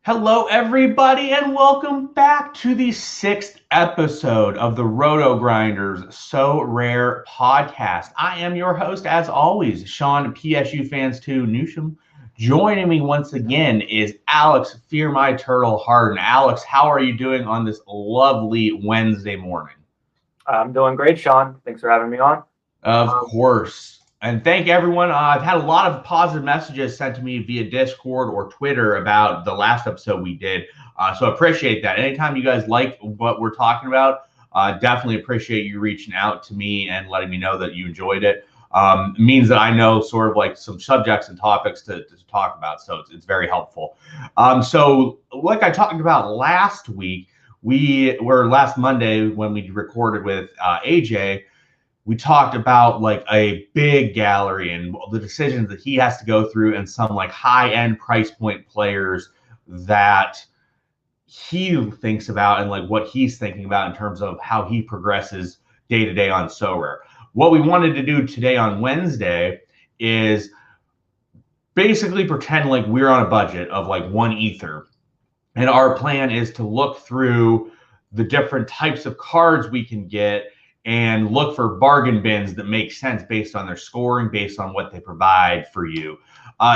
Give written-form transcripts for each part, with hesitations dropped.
Hello, everybody, and welcome back to the sixth episode of the RotoGrinders Sorare podcast. I am your host, as always, Sean PSU Fans 2 Newsham. Joining me once again is Alex Fear My Turtle Harden. Alex, how are you doing on this lovely Wednesday morning? I'm doing great, Sean. Thanks for having me on. Of course. And thank everyone. I've had a lot of positive messages sent to me via Discord or Twitter about the last episode we did. So appreciate that. Anytime you guys like what we're talking about, definitely appreciate you reaching out to me and letting me know that you enjoyed it. It means that I know sort of like some subjects and topics to talk about. So it's very helpful. So like I talked about last week, last Monday when we recorded with AJ, we talked about like a big gallery and the decisions that he has to go through and some like high-end price point players that he thinks about and like what he's thinking about in terms of how he progresses day to day on Sorare. What we wanted to do today on Wednesday is basically pretend like we're on a budget of like one ether. And our plan is to look through the different types of cards we can get and look for bargain bins that make sense based on their scoring, based on what they provide for you.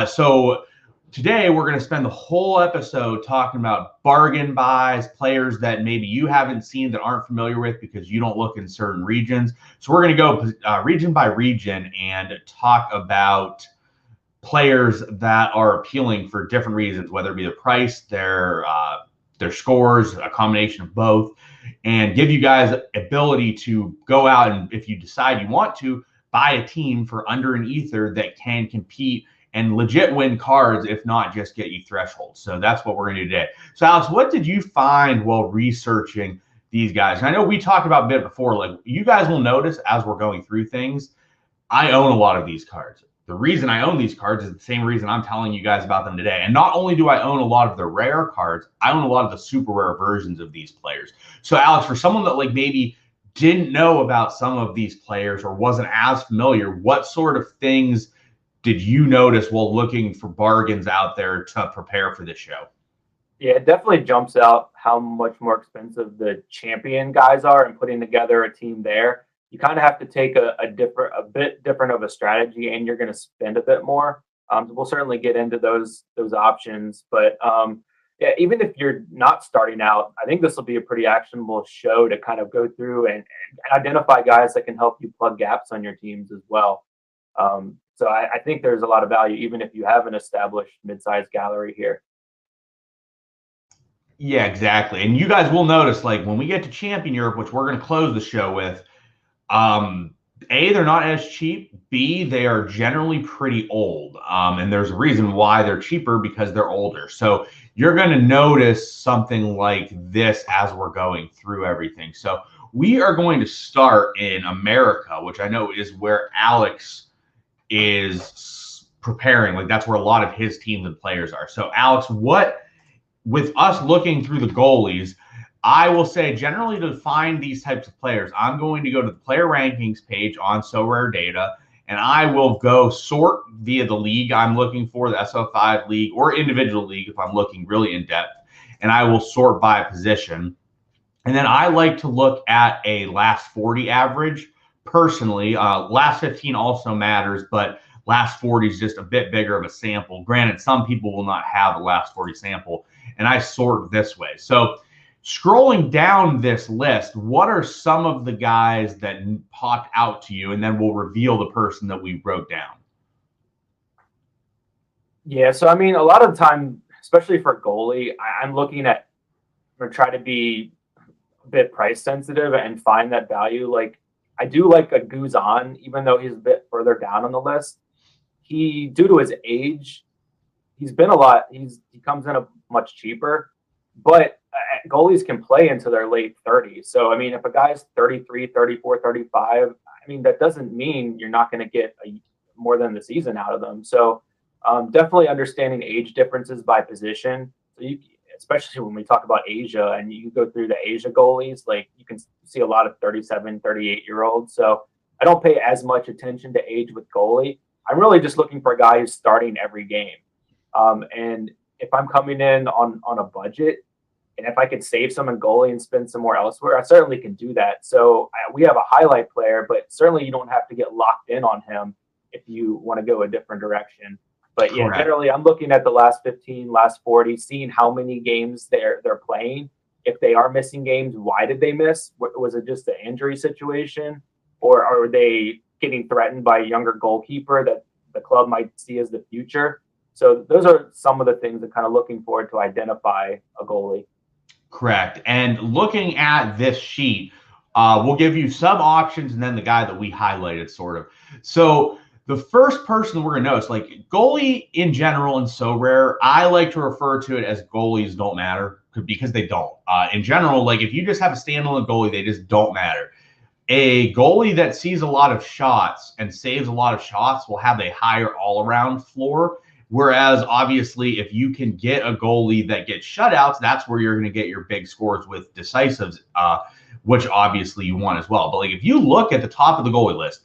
So today we're going to spend the whole episode talking about bargain buys, players that maybe you haven't seen that aren't familiar with because you don't look in certain regions. So we're going to go region by region and talk about players that are appealing for different reasons, whether it be the price, their scores, a combination of both, and give you guys ability to go out and, if you decide you want to, buy a team for under an ether that can compete and legit win cards, if not just get you thresholds. So that's what we're going to do today. So Alex, what did you find while researching these guys? And I know we talked about a bit before, like you guys will notice as we're going through things, I own a lot of these cards. The reason I own these cards is the same reason I'm telling you guys about them today. And not only do I own a lot of the rare cards, I own a lot of the super rare versions of these players. So Alex, for someone that like maybe didn't know about some of these players or wasn't as familiar, what sort of things did you notice while looking for bargains out there to prepare for this show? Yeah, it definitely jumps out how much more expensive the champion guys are, and putting together a team there. You kind of have to take a bit different of a strategy, and you're going to spend a bit more. We'll certainly get into those options, but yeah, even if you're not starting out, I think this will be a pretty actionable show to kind of go through and identify guys that can help you plug gaps on your teams as well. So I think there's a lot of value, even if you have an established mid-sized gallery here. Yeah, exactly. And you guys will notice, like when we get to Champion Europe, which we're going to close the show with, A, they're not as cheap. B, they are generally pretty old. And there's a reason why they're cheaper because they're older. So you're going to notice something like this as we're going through everything. So we are going to start in America, which I know is where Alex is preparing. Like that's where a lot of his teams and players are. So Alex, with us looking through the goalies, I will say generally to find these types of players, I'm going to go to the player rankings page on Sorare Data, and I will go sort via the league I'm looking for, the SO5 league or individual league if I'm looking really in depth, and I will sort by position. And then I like to look at a last 40 average personally. Last 15 also matters, but last 40 is just a bit bigger of a sample. Granted, some people will not have a last 40 sample, and I sort this way. So scrolling down this list, what are some of the guys that popped out to you? And then we'll reveal the person that we wrote down. Yeah, so I mean, a lot of the time, especially for goalie, I'm looking at or try to be a bit price sensitive and find that value. Like I do like a Guzan, even though he's a bit further down on the list. He, due to his age, he's been a lot. He comes in a much cheaper, but goalies can play into their late 30s. So, I mean, if a guy's 33, 34, 35, I mean, that doesn't mean you're not going to get more than the season out of them. So, definitely understanding age differences by position. So especially when we talk about Asia and you go through the Asia goalies, like you can see a lot of 37, 38-year-olds. So I don't pay as much attention to age with goalie. I'm really just looking for a guy who's starting every game. And if I'm coming in on a budget, and if I could save some in goalie and spend some more elsewhere, I certainly can do that. So we have a highlight player, but certainly you don't have to get locked in on him if you want to go a different direction. But yeah, Correct. generally I'm looking at the last 15, last 40, seeing how many games they're playing. If they are missing games, why did they miss? Was it just an injury situation, or are they getting threatened by a younger goalkeeper that the club might see as the future? So those are some of the things that kind of looking forward to identify a goalie. Correct. And looking at this sheet, we'll give you some options and then the guy that we highlighted, sort of. So the first person we're going to notice, like goalie in general and Sorare, I like to refer to it as goalies don't matter because they don't. In general, like if you just have a standalone goalie, they just don't matter. A goalie that sees a lot of shots and saves a lot of shots will have a higher all-around floor. Whereas, obviously, if you can get a goalie that gets shutouts, that's where you're going to get your big scores with decisives, which obviously you want as well. But like if you look at the top of the goalie list,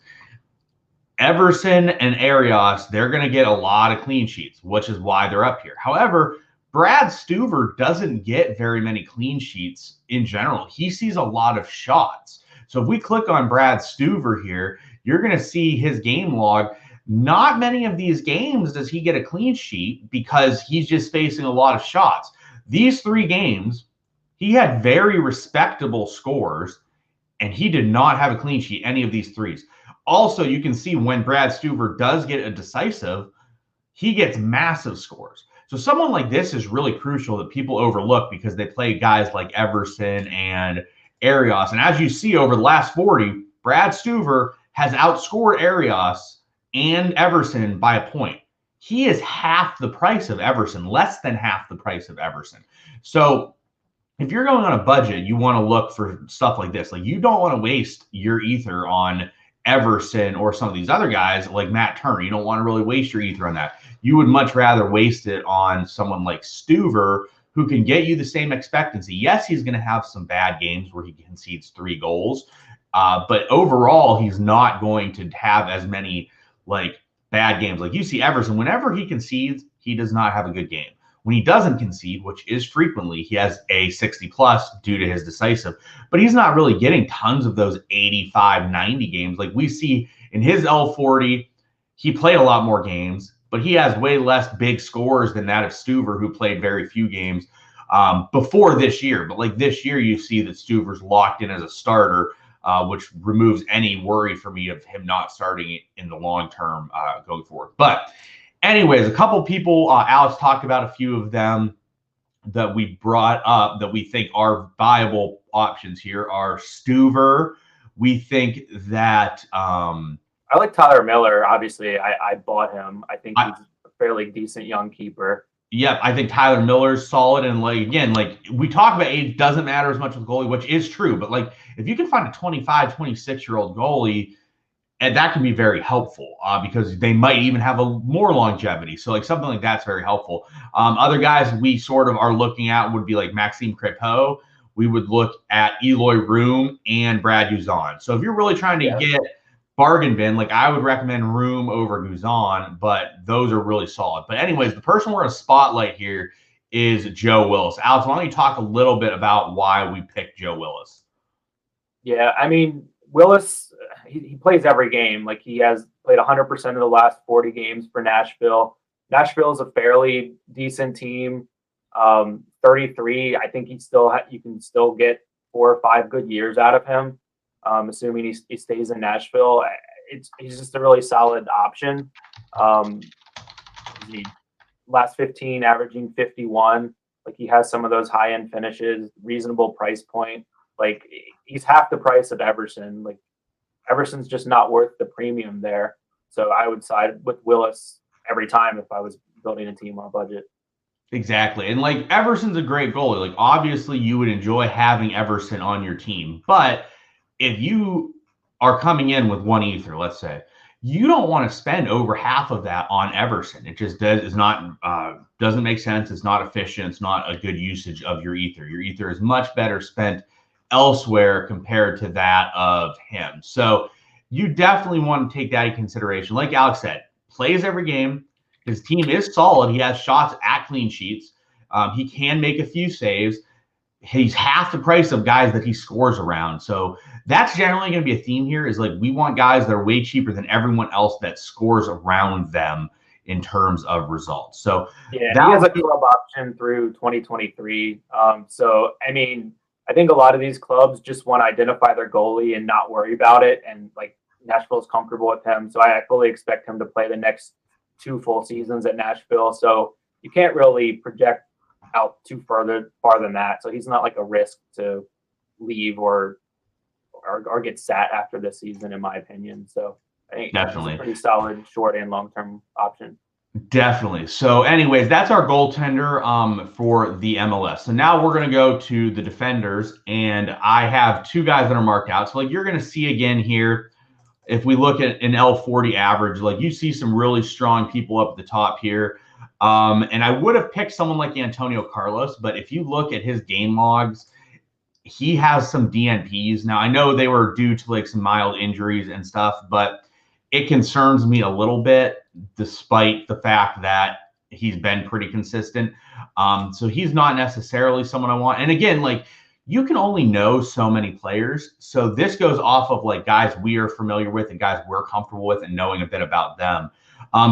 Everson and Arias, they're going to get a lot of clean sheets, which is why they're up here. However, Brad Stuver doesn't get very many clean sheets in general. He sees a lot of shots. So if we click on Brad Stuver here, you're going to see his game log. Not many of these games does he get a clean sheet because he's just facing a lot of shots. These 3 games, he had very respectable scores, and he did not have a clean sheet any of these 3s. Also, you can see when Brad Stuver does get a decisive, he gets massive scores. So someone like this is really crucial that people overlook because they play guys like Everson and Arias. And as you see over the last 40, Brad Stuver has outscored Arias and Everson by a point. He is half the price of Everson, less than half the price of Everson. So if you're going on a budget, you want to look for stuff like this. Like you don't want to waste your ether on Everson or some of these other guys like Matt Turner. You don't want to really waste your ether on that. You would much rather waste it on someone like Stuver, who can get you the same expectancy. Yes, he's going to have some bad games where he concedes 3 goals, but overall, he's not going to have as many like bad games. Like you see Everson, whenever he concedes, he does not have a good game. When he doesn't concede, which is frequently, he has a 60 plus due to his decisive, but he's not really getting tons of those 85, 90 games. Like we see in his L40, he played a lot more games, but he has way less big scores than that of Stuver, who played very few games before this year. But like this year, you see that Stuver's locked in as a starter, which removes any worry for me of him not starting in the long term going forward. But anyways, a couple people, Alex talked about a few of them that we brought up that we think are viable options here are Stuver. We think that I like Tyler Miller. Obviously, I bought him. I think he's a fairly decent young keeper. Yeah, I think Tyler Miller's solid. And like, again, like we talk about age doesn't matter as much with goalie, which is true. But like, if you can find a 25, 26-year-old goalie, and that can be very helpful because they might even have a more longevity. So like something like that's very helpful. Other guys we sort of are looking at would be like Maxime Crepeau. We would look at Eloy Room and Brad Guzan. So if you're really trying to get bargain bin, like I would recommend Room over Guzan, but those are really solid. But anyways, the person we're going to spotlight here is Joe Willis. Alex, why don't you talk a little bit about why we picked Joe Willis? Yeah, I mean, Willis, he plays every game. Like he has played 100% of the last 40 games for Nashville. Nashville is a fairly decent team. 33, I think you can still get 4 or 5 good years out of him. Assuming he stays in Nashville. He's just a really solid option. He last 15 averaging 51. Like he has some of those high-end finishes, reasonable price point. Like he's half the price of Everson. Like Everson's just not worth the premium there. So I would side with Willis every time if I was building a team on a budget. Exactly. And like Everson's a great goalie. Like obviously you would enjoy having Everson on your team, but if you are coming in with 1 ether, let's say, you don't want to spend over half of that on Everson. It just doesn't make sense. It's not efficient. It's not a good usage of your ether. Your ether is much better spent elsewhere compared to that of him. So you definitely want to take that in consideration. Like Alex said, plays every game, His team is solid. He has shots at clean sheets. He can make a few saves. He's half the price of guys that he scores around. So that's generally going to be a theme here, is like we want guys that are way cheaper than everyone else that scores around them in terms of results. So yeah, he has a club option through 2023. So I mean, I think a lot of these clubs just want to identify their goalie and not worry about it, and like Nashville's comfortable with him. So I fully expect him to play the next 2 full seasons at Nashville. So you can't really project out too far than that. So he's not like a risk to leave or get sat after this season, in my opinion. So I think definitely he's a pretty solid short and long-term option. Definitely. So anyways, that's our goaltender for the MLS. So now we're going to go to the defenders, and I have 2 guys that are marked out. So like you're going to see again here, if we look at an L40 average, like you see some really strong people up at the top here. And I would have picked someone like Antonio Carlos, but if you look at his game logs, he has some DNPs. Now, I know they were due to like some mild injuries and stuff, but it concerns me a little bit, despite the fact that he's been pretty consistent. So he's not necessarily someone I want. And again, like you can only know so many players. So this goes off of like guys we are familiar with and guys we're comfortable with and knowing a bit about them.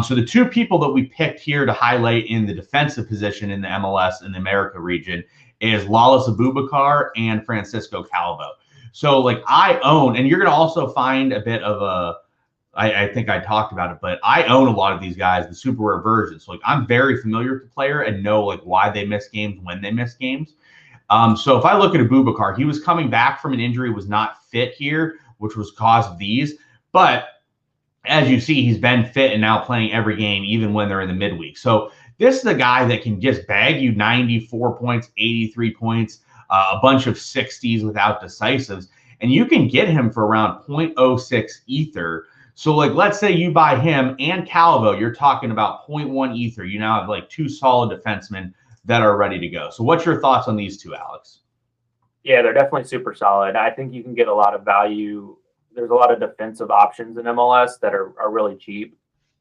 So the 2 people that we picked here to highlight in the defensive position in the MLS in the America region is Lalas Abubakar and Francisco Calvo. So like I own, and you're going to also find a bit of a, I think I talked about it, but I own a lot of these guys, the super rare versions. So like I'm very familiar with the player and know like why they miss games, when they miss games. So if I look at Abubakar, he was coming back from an injury, was not fit here, which was cause of these. But as you see, he's been fit and now playing every game, even when they're in the midweek. So this is a guy that can just bag you 94 points, 83 points, a bunch of 60s without decisives. And you can get him for around 0.06 ether. So like, let's say you buy him and Calvo, you're talking about 0.1 ether. You now have like 2 solid defensemen that are ready to go. So what's your thoughts on these 2, Alex? Yeah, they're definitely super solid. I think you can get a lot of value. There's a lot of defensive options in MLS that are really cheap.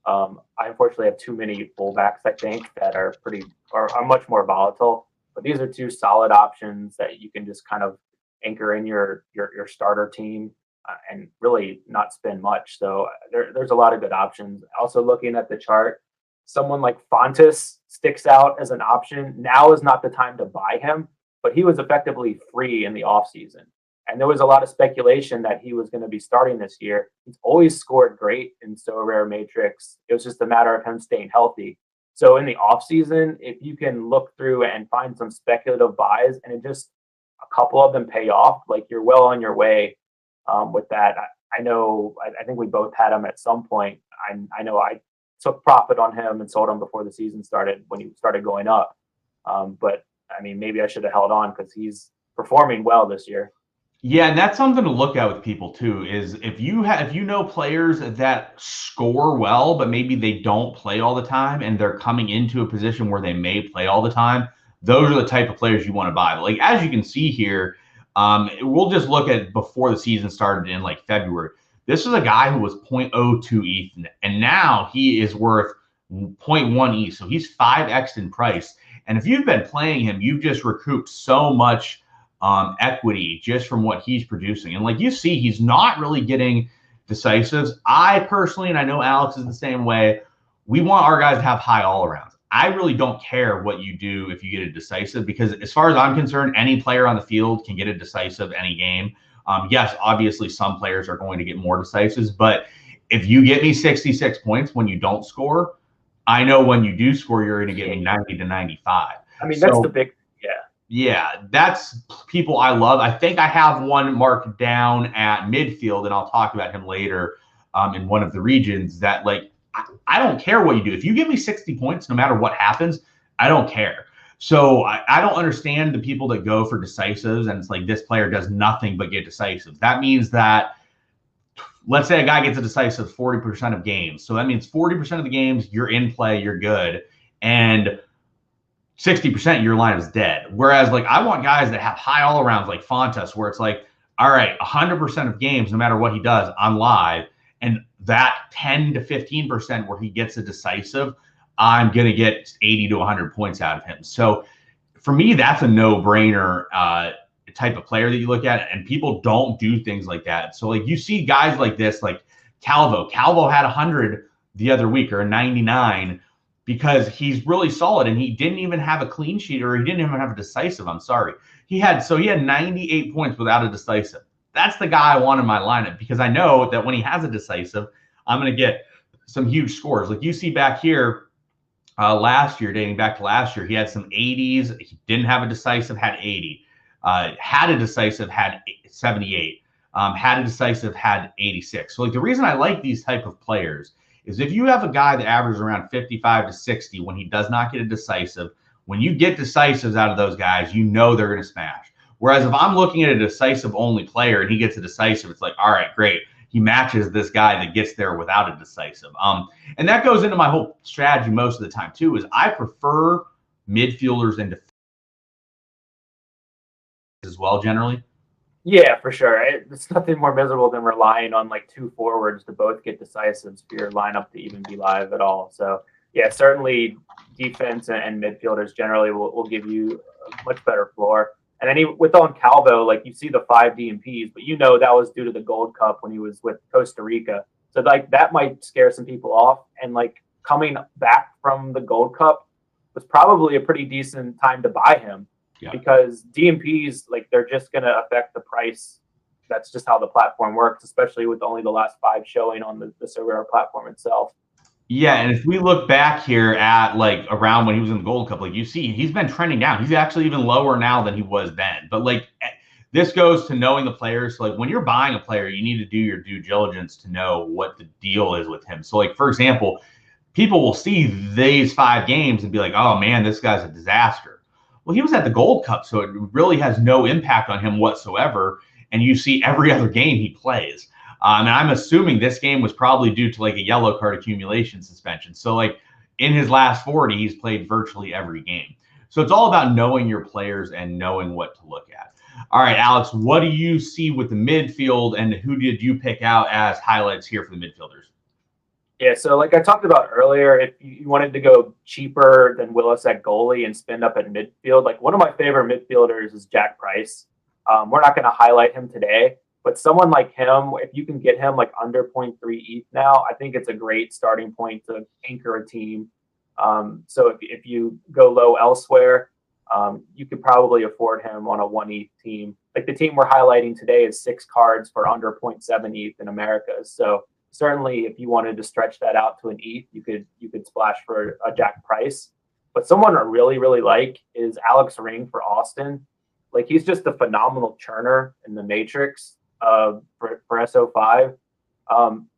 I unfortunately have too many fullbacks, I think, that are much more volatile. But these are 2 solid options that you can just kind of anchor in your starter team and really not spend much. So there's a lot of good options. Also, looking at the chart, someone like Fontes sticks out as an option. Now is not the time to buy him, but he was effectively free in the offseason. And there was a lot of speculation that he was going to be starting this year. He's always scored great in Sorare Matrix. It was just a matter of him staying healthy. So in the offseason, if you can look through and find some speculative buys and it just a couple of them pay off, like you're well on your way with that. I know, I think we both had him at some point. I know I took profit on him and sold him before the season started when he started going up. But I mean, maybe I should have held on because he's performing well this year. Yeah, and that's something to look at with people too, is if you know players that score well, but maybe they don't play all the time and they're coming into a position where they may play all the time, those are the type of players you want to buy. But like as you can see here, we'll just look at before the season started in like February. This is a guy who was 0.02 ETH, and now he is worth 0.1 ETH. So he's 5x in price. And if you've been playing him, you've just recouped so much equity just from what he's producing. And like you see, he's not really getting decisives. I personally, and I know Alex is the same way, we want our guys to have high all-arounds. I really don't care what you do if you get a decisive, because as far as I'm concerned, any player on the field can get a decisive any game. Yes, obviously some players are going to get more decisives, but if you get me 66 points when you don't score, I know when you do score, you're going to get me 90 to 95. I mean, that's the big, yeah, that's people I love. I think I have one marked down at midfield, and I'll talk about him later in one of the regions that, like, I don't care what you do. If you give me 60 points, no matter what happens, I don't care. So I don't understand the people that go for decisives, and it's like this player does nothing but get decisives. That means that, let's say a guy gets a decisive 40% of games. So that means 40% of the games you're in play, you're good. And 60% your line is dead. Whereas like I want guys that have high all arounds like Fontes, where it's like, all right, 100% of games, no matter what he does, I'm live. And that 10 to 15% where he gets a decisive, I'm going to get 80 to 100 points out of him. So for me, that's a no-brainer type of player that you look at, and people don't do things like that. So like you see guys like this, like Calvo. Calvo had 100 the other week, or a 99, because he's really solid, and he didn't even have a clean sheet, or he didn't even have a decisive. I'm sorry. He had 98 points without a decisive. That's the guy I want in my lineup, because I know that when he has a decisive, I'm going to get some huge scores. Like you see back here, last year, dating back to last year, he had some 80s. He didn't have a decisive, had 80. Had a decisive, had 78. Had a decisive, had 86. So like the reason I like these type of players is if you have a guy that averages around 55 to 60 when he does not get a decisive, when you get decisives out of those guys, you know they're going to smash. Whereas if I'm looking at a decisive only player and he gets a decisive, it's like, all right, great. He matches this guy that gets there without a decisive. And that goes into my whole strategy most of the time too, is I prefer midfielders and defenders as well, generally. Yeah, for sure. It's nothing more miserable than relying on like two forwards to both get decisives for your lineup to even be live at all. So yeah, certainly defense and midfielders generally will give you a much better floor. And then with on Calvo, like you see the 5 DMPs, but you know that was due to the Gold Cup when he was with Costa Rica. So like that might scare some people off. And like coming back from the Gold Cup was probably a pretty decent time to buy him. Yeah. Because DMPs, like they're just going to affect the price. That's just how the platform works, especially with only the last 5 showing on the Sorare platform itself. Yeah, and if we look back here at like around when he was in the Gold Cup, like you see, he's been trending down. He's actually even lower now than he was then. But like this goes to knowing the players. So like when you're buying a player, you need to do your due diligence to know what the deal is with him. So like, for example, people will see these 5 games and be like, oh man, this guy's a disaster. Well, he was at the Gold Cup, so it really has no impact on him whatsoever. And you see every other game he plays. And I'm assuming this game was probably due to like a yellow card accumulation suspension. So like in his last 40, he's played virtually every game. So it's all about knowing your players and knowing what to look at. All right, Alex, what do you see with the midfield, and who did you pick out as highlights here for the midfielders? Yeah, so like I talked about earlier, if you wanted to go cheaper than Willis at goalie and spend up at midfield, like one of my favorite midfielders is Jack Price. We're not going to highlight him today, but someone like him, if you can get him like under 0.3 ETH now, I think it's a great starting point to anchor a team. So if you go low elsewhere, you could probably afford him on a 1 ETH team. Like the team we're highlighting today is 6 cards for under 0.7 ETH in Americas. So certainly, if you wanted to stretch that out to an ETH, you could splash for a Jack Price. But someone I really, really like is Alex Ring for Austin. Like he's just a phenomenal churner in the Matrix for SO5.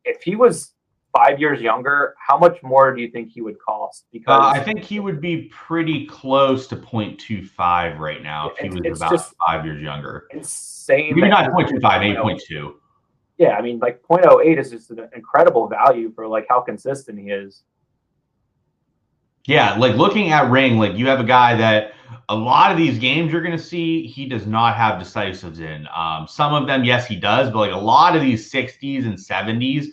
If he was 5 years younger, how much more do you think he would cost? Because I think he would be pretty close to 0.25 right now if he was about 5 years younger. Insane. Maybe not 0.25, maybe 0.2. Yeah, I mean, like 0.08 is just an incredible value for like how consistent he is. Yeah, like looking at Ring, like you have a guy that a lot of these games you're going to see, he does not have decisives in. Some of them, yes, he does, but like a lot of these 60s and 70s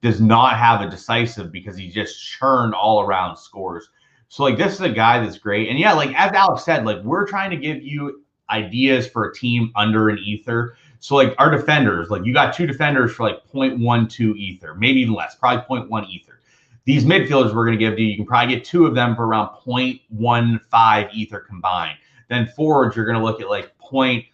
does not have a decisive because he just churned all around scores. So like this is a guy that's great. And yeah, like as Alex said, like we're trying to give you ideas for a team under an ether. So like our defenders, like you got 2 defenders for like 0.12 ether, maybe even less, probably 0.1 ether. These midfielders we're going to give you can probably get 2 of them for around 0.15 ether combined. Then forwards, you're going to look at like 0.2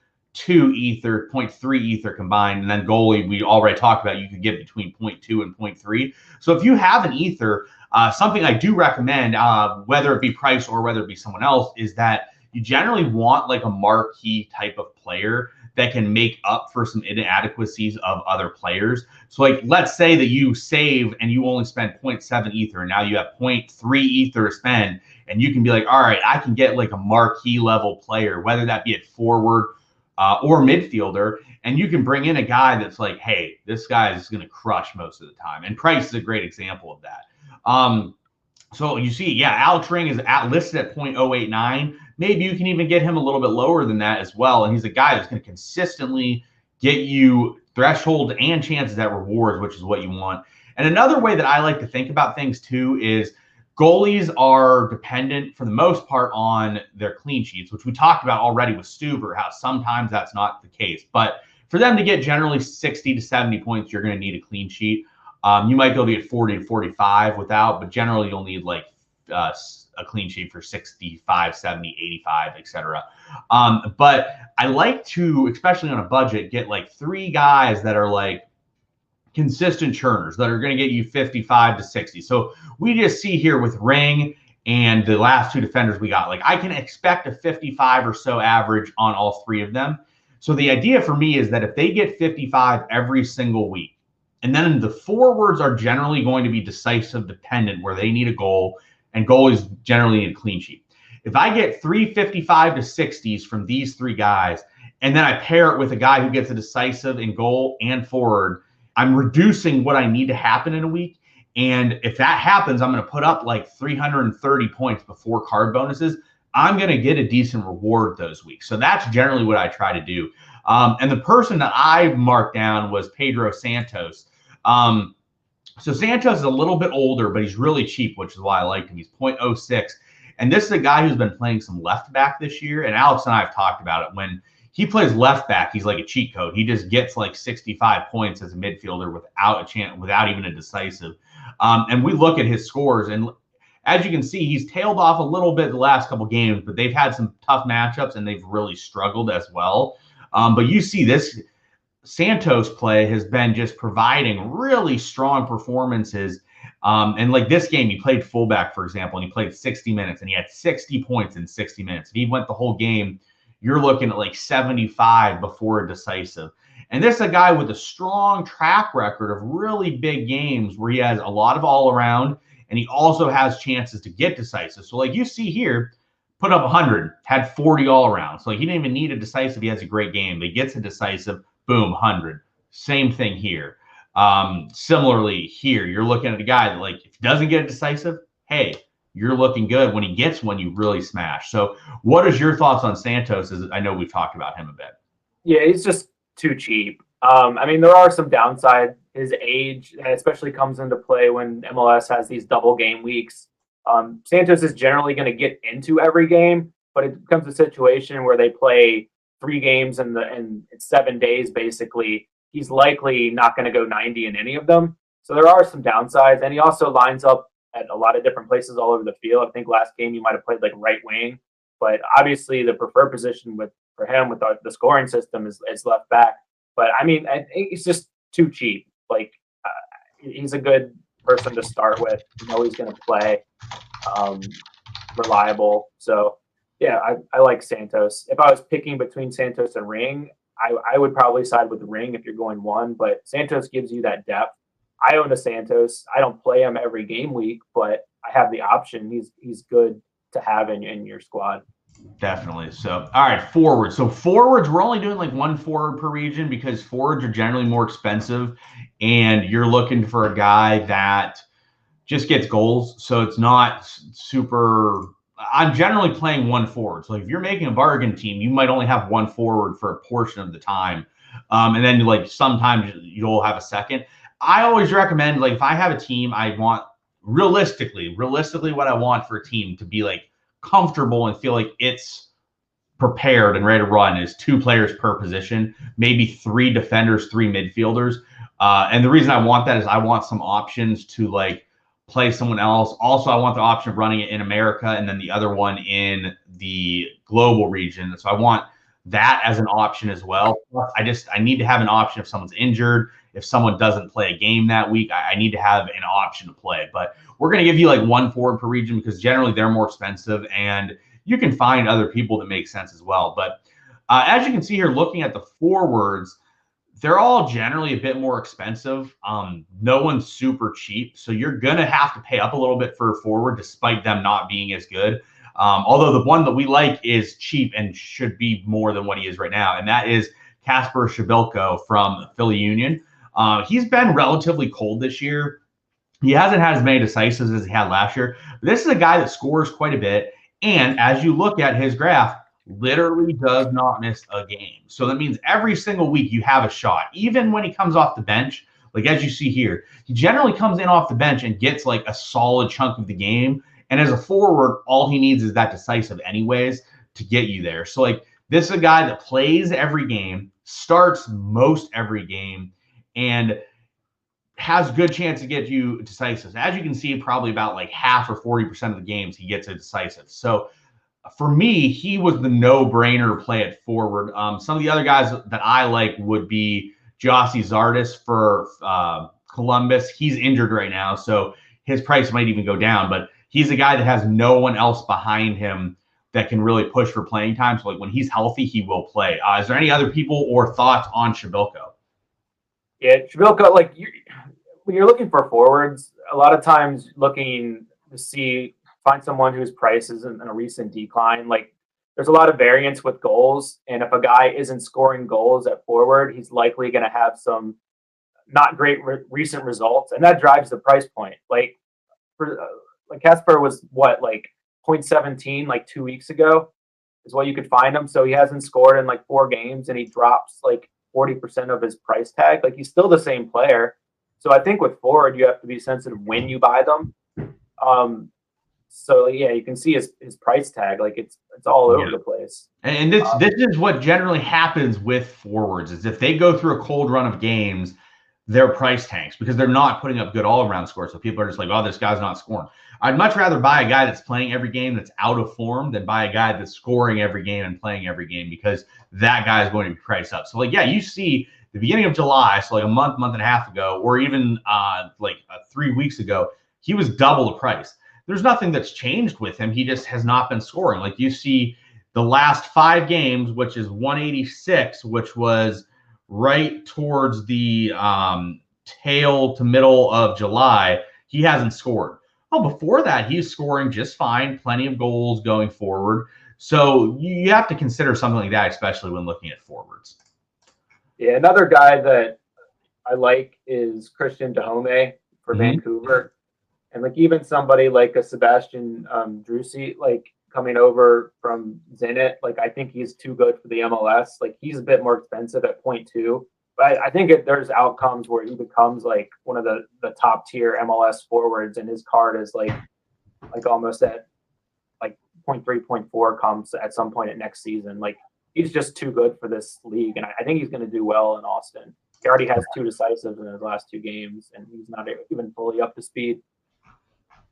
ether, 0.3 ether combined. And then goalie, we already talked about, you could get between 0.2 and 0.3. So if you have an ether, something I do recommend, whether it be Price or whether it be someone else, is that you generally want like a marquee type of player that can make up for some inadequacies of other players. So like, let's say that you save and you only spend 0.7 ether, and now you have 0.3 ether to spend, and you can be like, all right, I can get like a marquee level player, whether that be at forward or midfielder, and you can bring in a guy that's like, hey, this guy is going to crush most of the time. And Price is a great example of that. So you see, yeah, Alex Ring is listed at 0.089. Maybe you can even get him a little bit lower than that as well. And he's a guy that's going to consistently get you threshold and chances at rewards, which is what you want. And another way that I like to think about things too is Goalies are dependent for the most part on their clean sheets, which we talked about already with Stuver, how sometimes that's not the case. But for them to get generally 60 to 70 points, you're going to need a clean sheet. You might be able to get 40 to 45 without, but generally you'll need like a clean sheet for 65, 70, 85, etc. But I like to, especially on a budget, get like 3 guys that are like consistent churners that are going to get you 55 to 60. So we just see here with Ring and the last 2 defenders we got, like I can expect a 55 or so average on all 3 of them. So the idea for me is that if they get 55 every single week, and then the forwards are generally going to be decisive dependent where they need a goal, and goalies generally need a clean sheet. If I get 355 to 60s from these 3 guys, and then I pair it with a guy who gets a decisive in goal and forward, I'm reducing what I need to happen in a week. And if that happens, I'm going to put up like 330 points before card bonuses. I'm going to get a decent reward those weeks. So that's generally what I try to do. And the person that I marked down was Pedro Santos. So Santos is a little bit older, but he's really cheap, which is why I liked him. He's 0.06. And this is a guy who's been playing some left back this year. And Alex and I have talked about it. When he plays left back, he's like a cheat code. He just gets like 65 points as a midfielder without a chance, without even a decisive. And we look at his scores, and as you can see, he's tailed off a little bit the last couple games, but they've had some tough matchups and they've really struggled as well. But you see this Santos play has been just providing really strong performances. And like this game, he played fullback, for example, and he played 60 minutes and he had 60 points in 60 minutes. If he went the whole game, you're looking at like 75 before a decisive. And this is a guy with a strong track record of really big games where he has a lot of all around, and he also has chances to get decisive. So like you see here, put up 100, had 40 all around. So like he didn't even need a decisive. He has a great game. But he gets a decisive, boom, 100. Same thing here. Similarly here, you're looking at a guy that like, if he doesn't get a decisive, hey, you're looking good. When he gets one, you really smash. So what is your thoughts on Santos? As I know we've talked about him a bit. Yeah, he's just too cheap. I mean, there are some downside. His age especially comes into play when MLS has these double game weeks. Santos is generally going to get into every game, but it becomes a situation where they play 3 games in 7 days, basically. He's likely not going to go 90 in any of them. So there are some downsides. And he also lines up at a lot of different places all over the field. I think last game he might have played like right wing, but obviously the preferred position for him with the scoring system is left back. But I mean, I think he's just too cheap. Like he's a good person to start with. You know he's going to play, reliable. So yeah, I like Santos. If I was picking between Santos and Ring, I would probably side with Ring if you're going one. But Santos gives you that depth. I own a Santos. I don't play him every game week, but I have the option. He's good to have in your squad. Definitely. So, all right, forwards. So forwards, we're only doing like 1 forward per region because forwards are generally more expensive, and you're looking for a guy that just gets goals. So it's not super. I'm generally playing 1 forward. So if you're making a bargain team, you might only have 1 forward for a portion of the time, and then like sometimes you'll have a second. I always recommend, like, if I have a team, I want realistically what I want for a team to be like comfortable and feel like it's prepared and ready to run is 2 players per position, maybe 3 defenders, 3 midfielders. And the reason I want that is I want some options to like play someone else. Also, I want the option of running it in America and then the other one in the global region. So I want that as an option as well. I need to have an option if someone's injured, if someone doesn't play a game that week, I need to have an option to play. But we're going to give you like 1 forward per region because generally they're more expensive, and you can find other people that make sense as well. But as you can see here, looking at the forwards, they're all generally a bit more expensive. No one's super cheap. So you're going to have to pay up a little bit for a forward despite them not being as good. Although the one that we like is cheap and should be more than what he is right now, and that is Kasper Shabilko from Philly Union. He's been relatively cold this year. He hasn't had as many decisives as he had last year. But this is a guy that scores quite a bit, and as you look at his graph, literally does not miss a game. So that means every single week you have a shot. Even when he comes off the bench, like as you see here, he generally comes in off the bench and gets like a solid chunk of the game. And as a forward, all he needs is that decisive anyways to get you there. So like this is a guy that plays every game, starts most every game, and has good chance to get you decisive. As you can see, probably about like half or 40% of the games he gets a decisive. So for me, he was the no-brainer to play at forward. Some of the other guys that I like would be Jossie Zardes for Columbus. He's injured right now, so his price might even go down, but he's a guy that has no one else behind him that can really push for playing time. So like when he's healthy, he will play. Is there any other people or thoughts on Shabilko? Yeah, Shabilko, like when you're looking for forwards, a lot of times looking to find someone whose price is in a recent decline. Like there's a lot of variance with goals, and if a guy isn't scoring goals at forward, he's likely going to have some not great recent results, and that drives the price point. Like like Casper was what, like 0.17 like 2 weeks ago is what you could find him. So he hasn't scored in like 4 games, and he drops like 40% of his price tag. Like he's still the same player. So I think with forward, you have to be sensitive when you buy them. So yeah, you can see his price tag. Like it's all over the place. And this is what generally happens with forwards is if they go through a cold run of games, their price tanks because they're not putting up good all-around scores. So people are just like, oh, this guy's not scoring. I'd much rather buy a guy that's playing every game that's out of form than buy a guy that's scoring every game and playing every game because that guy is going to be priced up. So like, yeah, you see the beginning of July, so like a month and a half ago, or even 3 weeks ago, he was double the price. There's nothing that's changed with him. He just has not been scoring. Like you see the last 5 games, which is 186, which was right towards the tail to middle of July, he hasn't scored. Oh, before that, he's scoring just fine, plenty of goals going forward. So you have to consider something like that, especially when looking at forwards. Yeah, another guy that I like is Christian Dahome for Vancouver. And like even somebody like a Sebastian Drusi, like coming over from Zenit, like I think he's too good for the MLS. Like he's a bit more expensive at 0.2. But I think there's outcomes where he becomes like one of the top tier MLS forwards, and his card is like almost at like 0.3, 0.4 comes at some point at next season. Like he's just too good for this league, and I think he's going to do well in Austin. He already has 2 decisives in his last 2 games, and he's not even fully up to speed.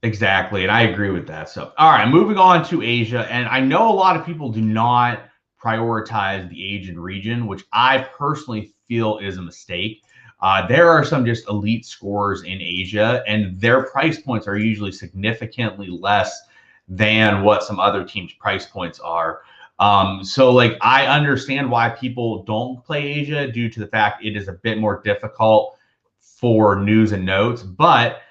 Exactly, and I agree with that. So, all right, moving on to Asia, and I know a lot of people do not prioritize the Asian region, which I personally feel is a mistake. There are some just elite scorers in Asia, and their price points are usually significantly less than what some other teams' price points are. So, like, I understand why people don't play Asia due to the fact it is a bit more difficult for news and notes, but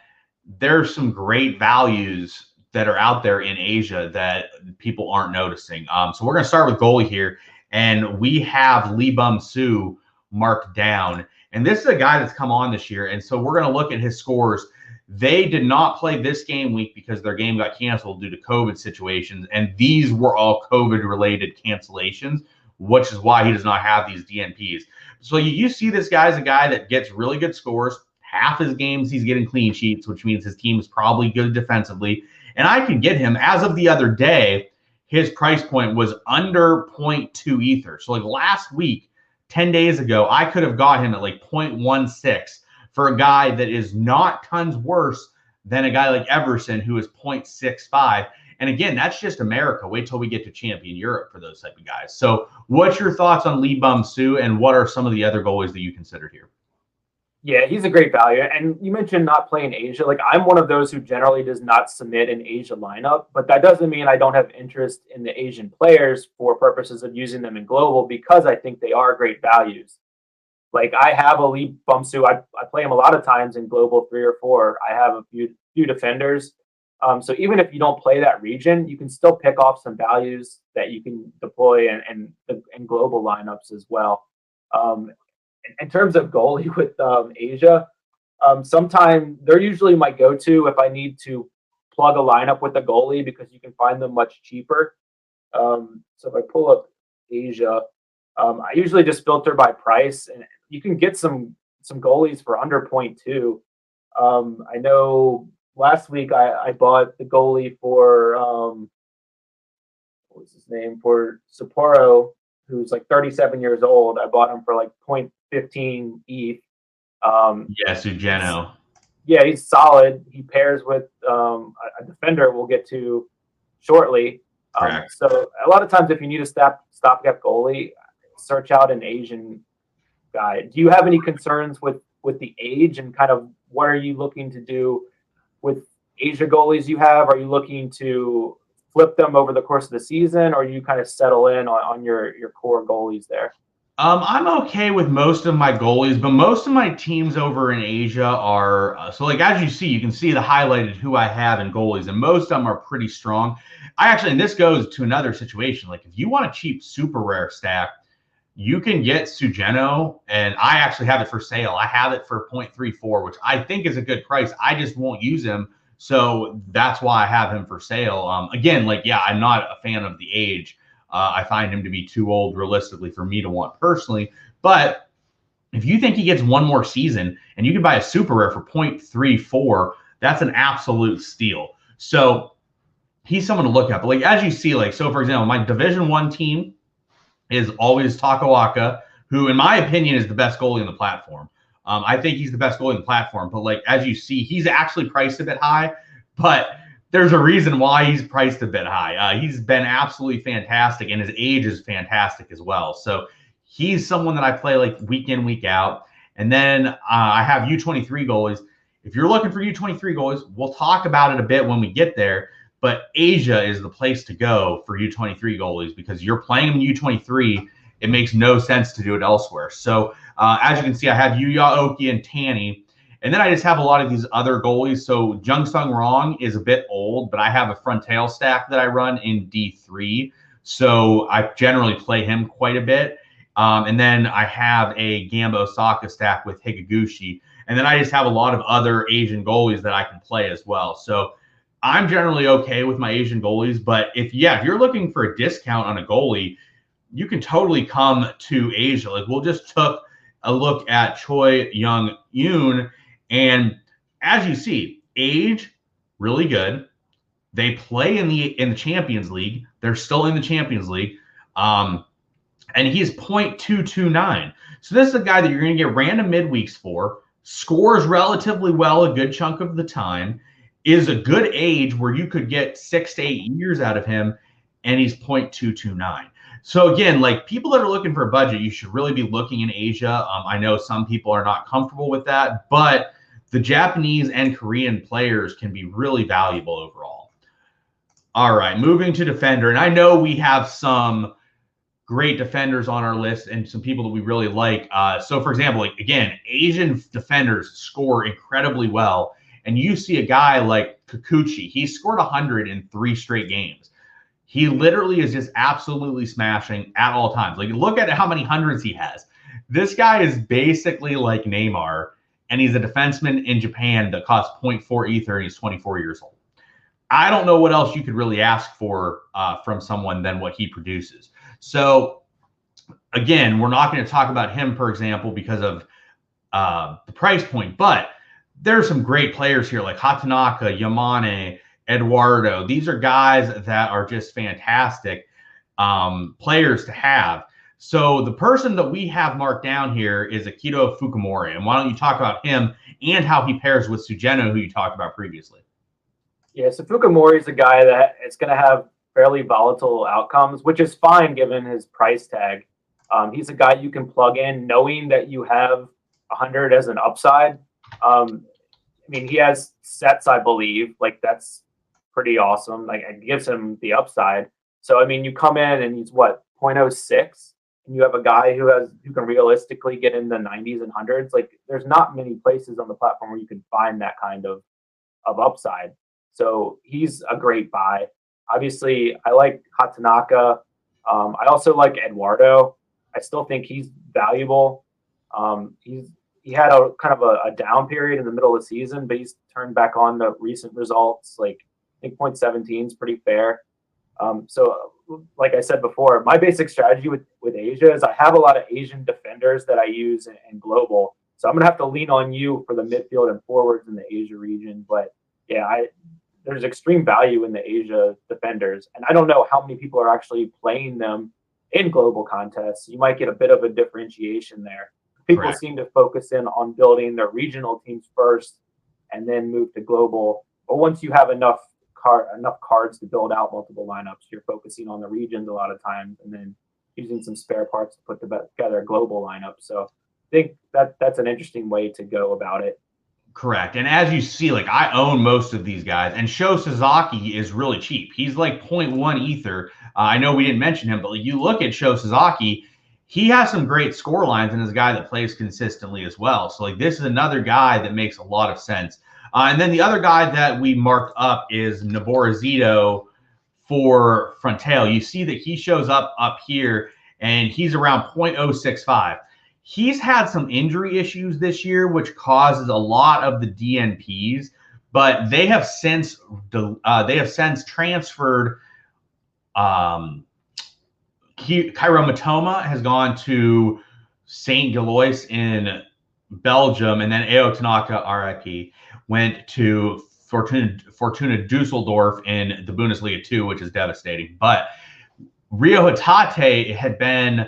there's some great values that are out there in Asia that people aren't noticing. So we're going to start with goalie here, and we have Lee Bum-Soo marked down. And this is a guy that's come on this year, and so we're going to look at his scores. They did not play this game week because their game got canceled due to COVID situations, and these were all COVID-related cancellations, which is why he does not have these DNPs. So you see this guy as a guy that gets really good scores. Half his games he's getting clean sheets, which means his team is probably good defensively. And I can get him, as of the other day, his price point was under 0.2 ether. So like last week, 10 days ago, I could have got him at like 0.16 for a guy that is not tons worse than a guy like Everson, who is 0.65. And again, that's just America. Wait till we get to champion Europe for those type of guys. So what's your thoughts on Lee Bum-Soo, and what are some of the other goalies that you considered here? Yeah, he's a great value. And you mentioned not playing Asia. Like I'm one of those who generally does not submit an Asia lineup, but that doesn't mean I don't have interest in the Asian players for purposes of using them in global, because I think they are great values. Like I have a Lee Bum-Soo. I play him a lot of times in global 3 or 4. I have a few defenders. So even if you don't play that region, you can still pick off some values that you can deploy in global lineups as well. In terms of goalie with Asia, sometimes they're usually my go-to if I need to plug a lineup with a goalie, because you can find them much cheaper. So if I pull up Asia, I usually just filter by price, and you can get some some goalies for under 0.2. I know last week I bought the goalie for what was his name, for Sapporo, who's like 37 years old. I bought him for like 0.15 ETH. Yeah, Sugeno. Yeah, he's solid. He pairs with a defender we'll get to shortly. So a lot of times, if you need a stopgap goalie, search out an Asian guy. Do you have any concerns with the age, and kind of what are you looking to do with Asia goalies you have? Are you looking to flip them over the course of the season, or you kind of settle in on your core goalies there? I'm okay with most of my goalies, but most of my teams over in Asia are so like as you can see the highlighted who I have in goalies, and most of them are pretty strong. And this goes to another situation. Like if you want a cheap super rare stack, you can get Sugeno, and I actually have it for sale. I have it for 0.34, which I think is a good price. I just won't use him, so that's why I have him for sale. Again, like I'm not a fan of the age. I find him to be too old, realistically, for me to want personally. But if you think he gets one more season and you can buy a super rare for 0.34, that's an absolute steal. So he's someone to look at. But like as you see, like so for example, my Division 1 team is always Takawaka, who in my opinion is the best goalie on the platform. I think he's the best goalie on the platform. But like as you see, he's actually priced a bit high, but there's a reason why he's priced a bit high. He's been absolutely fantastic, and his age is fantastic as well. So he's someone that I play like week in, week out. And then I have U23 goalies. If you're looking for U23 goalies, we'll talk about it a bit when we get there. But Asia is the place to go for U23 goalies because you're playing them in U23. It makes no sense to do it elsewhere. So as you can see, I have Yuya Oki and Tanny. And then I just have a lot of these other goalies. So Jung Sung Rong is a bit old, but I have a frontal stack that I run in D3. So I generally play him quite a bit. And then I have a Gamba Osaka stack with Higuchi. And then I just have a lot of other Asian goalies that I can play as well. So I'm generally okay with my Asian goalies. But if you're looking for a discount on a goalie, you can totally come to Asia. Like we'll just took a look at Choi Young Yoon. And as you see, age, really good. They play in the Champions League. They're still in the Champions League. And he's 0.229. So this is a guy that you're going to get random midweeks for, scores relatively well a good chunk of the time, is a good age where you could get 6 to 8 years out of him, and he's 0.229. So again, like people that are looking for a budget, you should really be looking in Asia. I know some people are not comfortable with that, but the Japanese and Korean players can be really valuable overall. All right, moving to defender. And I know we have some great defenders on our list and some people that we really like. So for example, like again, Asian defenders score incredibly well. And you see a guy like Kikuchi, he scored 100 in 3 straight games. He literally is just absolutely smashing at all times. Like look at how many hundreds he has. This guy is basically like Neymar. And he's a defenseman in Japan that costs 0.4 ether, and he's 24 years old. I don't know what else you could really ask for from someone than what he produces. So, again, we're not going to talk about him, for example, because of the price point. But there are some great players here like Hatanaka, Yamane, Eduardo. These are guys that are just fantastic players to have. So the person that we have marked down here is Akito Fukumori. And why don't you talk about him and how he pairs with Sugeno, who you talked about previously? Yeah, so Fukumori is a guy that is going to have fairly volatile outcomes, which is fine given his price tag. He's a guy you can plug in knowing that you have 100 as an upside. I mean, he has sets, I believe. Like, that's pretty awesome. Like, it gives him the upside. So, I mean, you come in and he's, 0.06? And you have a guy who can realistically get in the 90s and 100s. Like, there's not many places on the platform where you can find that kind of upside. So he's a great buy. Obviously, I like Hatanaka. I also like Eduardo. I still think he's valuable. He had a kind of a down period in the middle of the season, but he's turned back on the recent results. Like, I think 0.17 is pretty fair. So like I said before, my basic strategy with Asia is I have a lot of Asian defenders that I use in global. So I'm going to have to lean on you for the midfield and forwards in the Asia region. But yeah, there's extreme value in the Asia defenders. And I don't know how many people are actually playing them in global contests. You might get a bit of a differentiation there. People Correct. seem to focus in on building their regional teams first and then move to global. But once you have enough cards to build out multiple lineups, you're focusing on the regions a lot of times and then using some spare parts to put together a global lineup. So I think that's an interesting way to go about it. Correct. And as you see, like I own most of these guys, and Sho Sasaki is really cheap. He's like 0.1 ether. I know we didn't mention him, but like you look at Sho Sasaki, he has some great score lines and is a guy that plays consistently as well. So like this is another guy that makes a lot of sense. And then the other guy that we marked up is Navorazito for Frontale. You see that he shows up here and he's around 0.065. He's had some injury issues this year, which causes a lot of the DNPs, but they have since transferred. Kairo Matoma has gone to St. Gilloise in Belgium, and then Ao Tanaka, RIP, went to Fortuna Dusseldorf in the Bundesliga 2, which is devastating. But Rio Hatate had been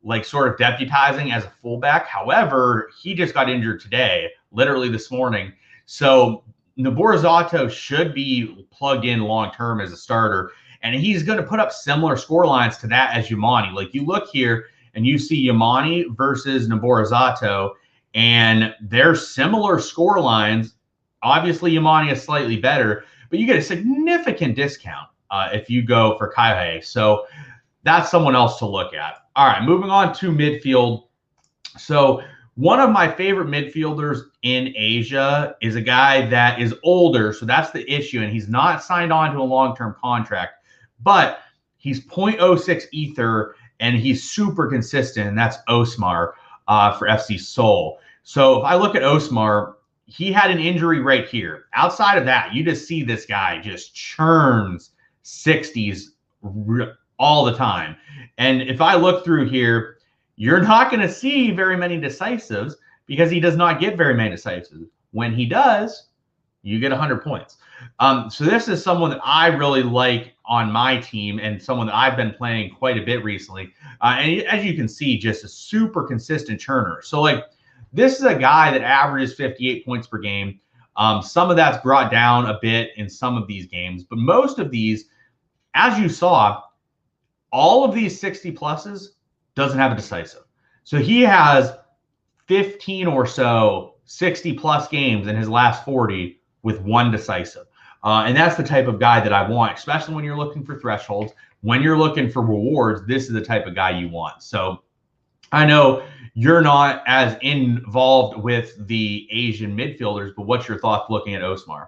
like sort of deputizing as a fullback. However, he just got injured today, literally this morning. So Navorazito should be plugged in long-term as a starter, and he's going to put up similar score lines to that as Yamani. Like you look here and you see Yamani versus Navorazito, and they're similar score lines. Obviously, Yamani is slightly better, but you get a significant discount if you go for Kaihe. So that's someone else to look at. All right, moving on to midfield. So one of my favorite midfielders in Asia is a guy that is older, so that's the issue, and he's not signed on to a long-term contract, but he's 0.06 ether, and he's super consistent, and that's Osmar for FC Seoul. So if I look at Osmar, he had an injury right here. Outside of that, you just see this guy just churns 60s all the time. And if I look through here, you're not going to see very many decisives because he does not get very many decisives. When he does, you get 100 points. So this is someone that I really like on my team and someone that I've been playing quite a bit recently. And as you can see, just a super consistent churner. So like this is a guy that averages 58 points per game. Some of that's brought down a bit in some of these games, but most of these, as you saw, all of these 60 pluses doesn't have a decisive. So he has 15 or so 60 plus games in his last 40 with one decisive. And that's the type of guy that I want, especially when you're looking for thresholds. When you're looking for rewards, this is the type of guy you want. So I know you're not as involved with the Asian midfielders, but what's your thoughts looking at Osmar?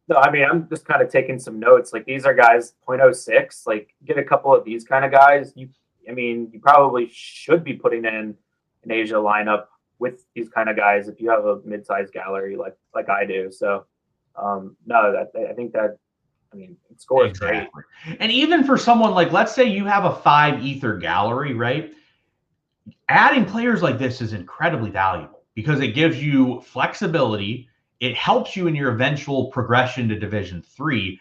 No, I mean, I'm just kind of taking some notes. Like these are guys 0.06. Like get a couple of these kind of guys. You probably should be putting in an Asia lineup with these kind of guys if you have a mid-sized gallery like I do. So no, it scores exactly great. And even for someone like, let's say you have a 5 ether gallery, right? Adding players like this is incredibly valuable because it gives you flexibility. It helps you in your eventual progression to Division 3.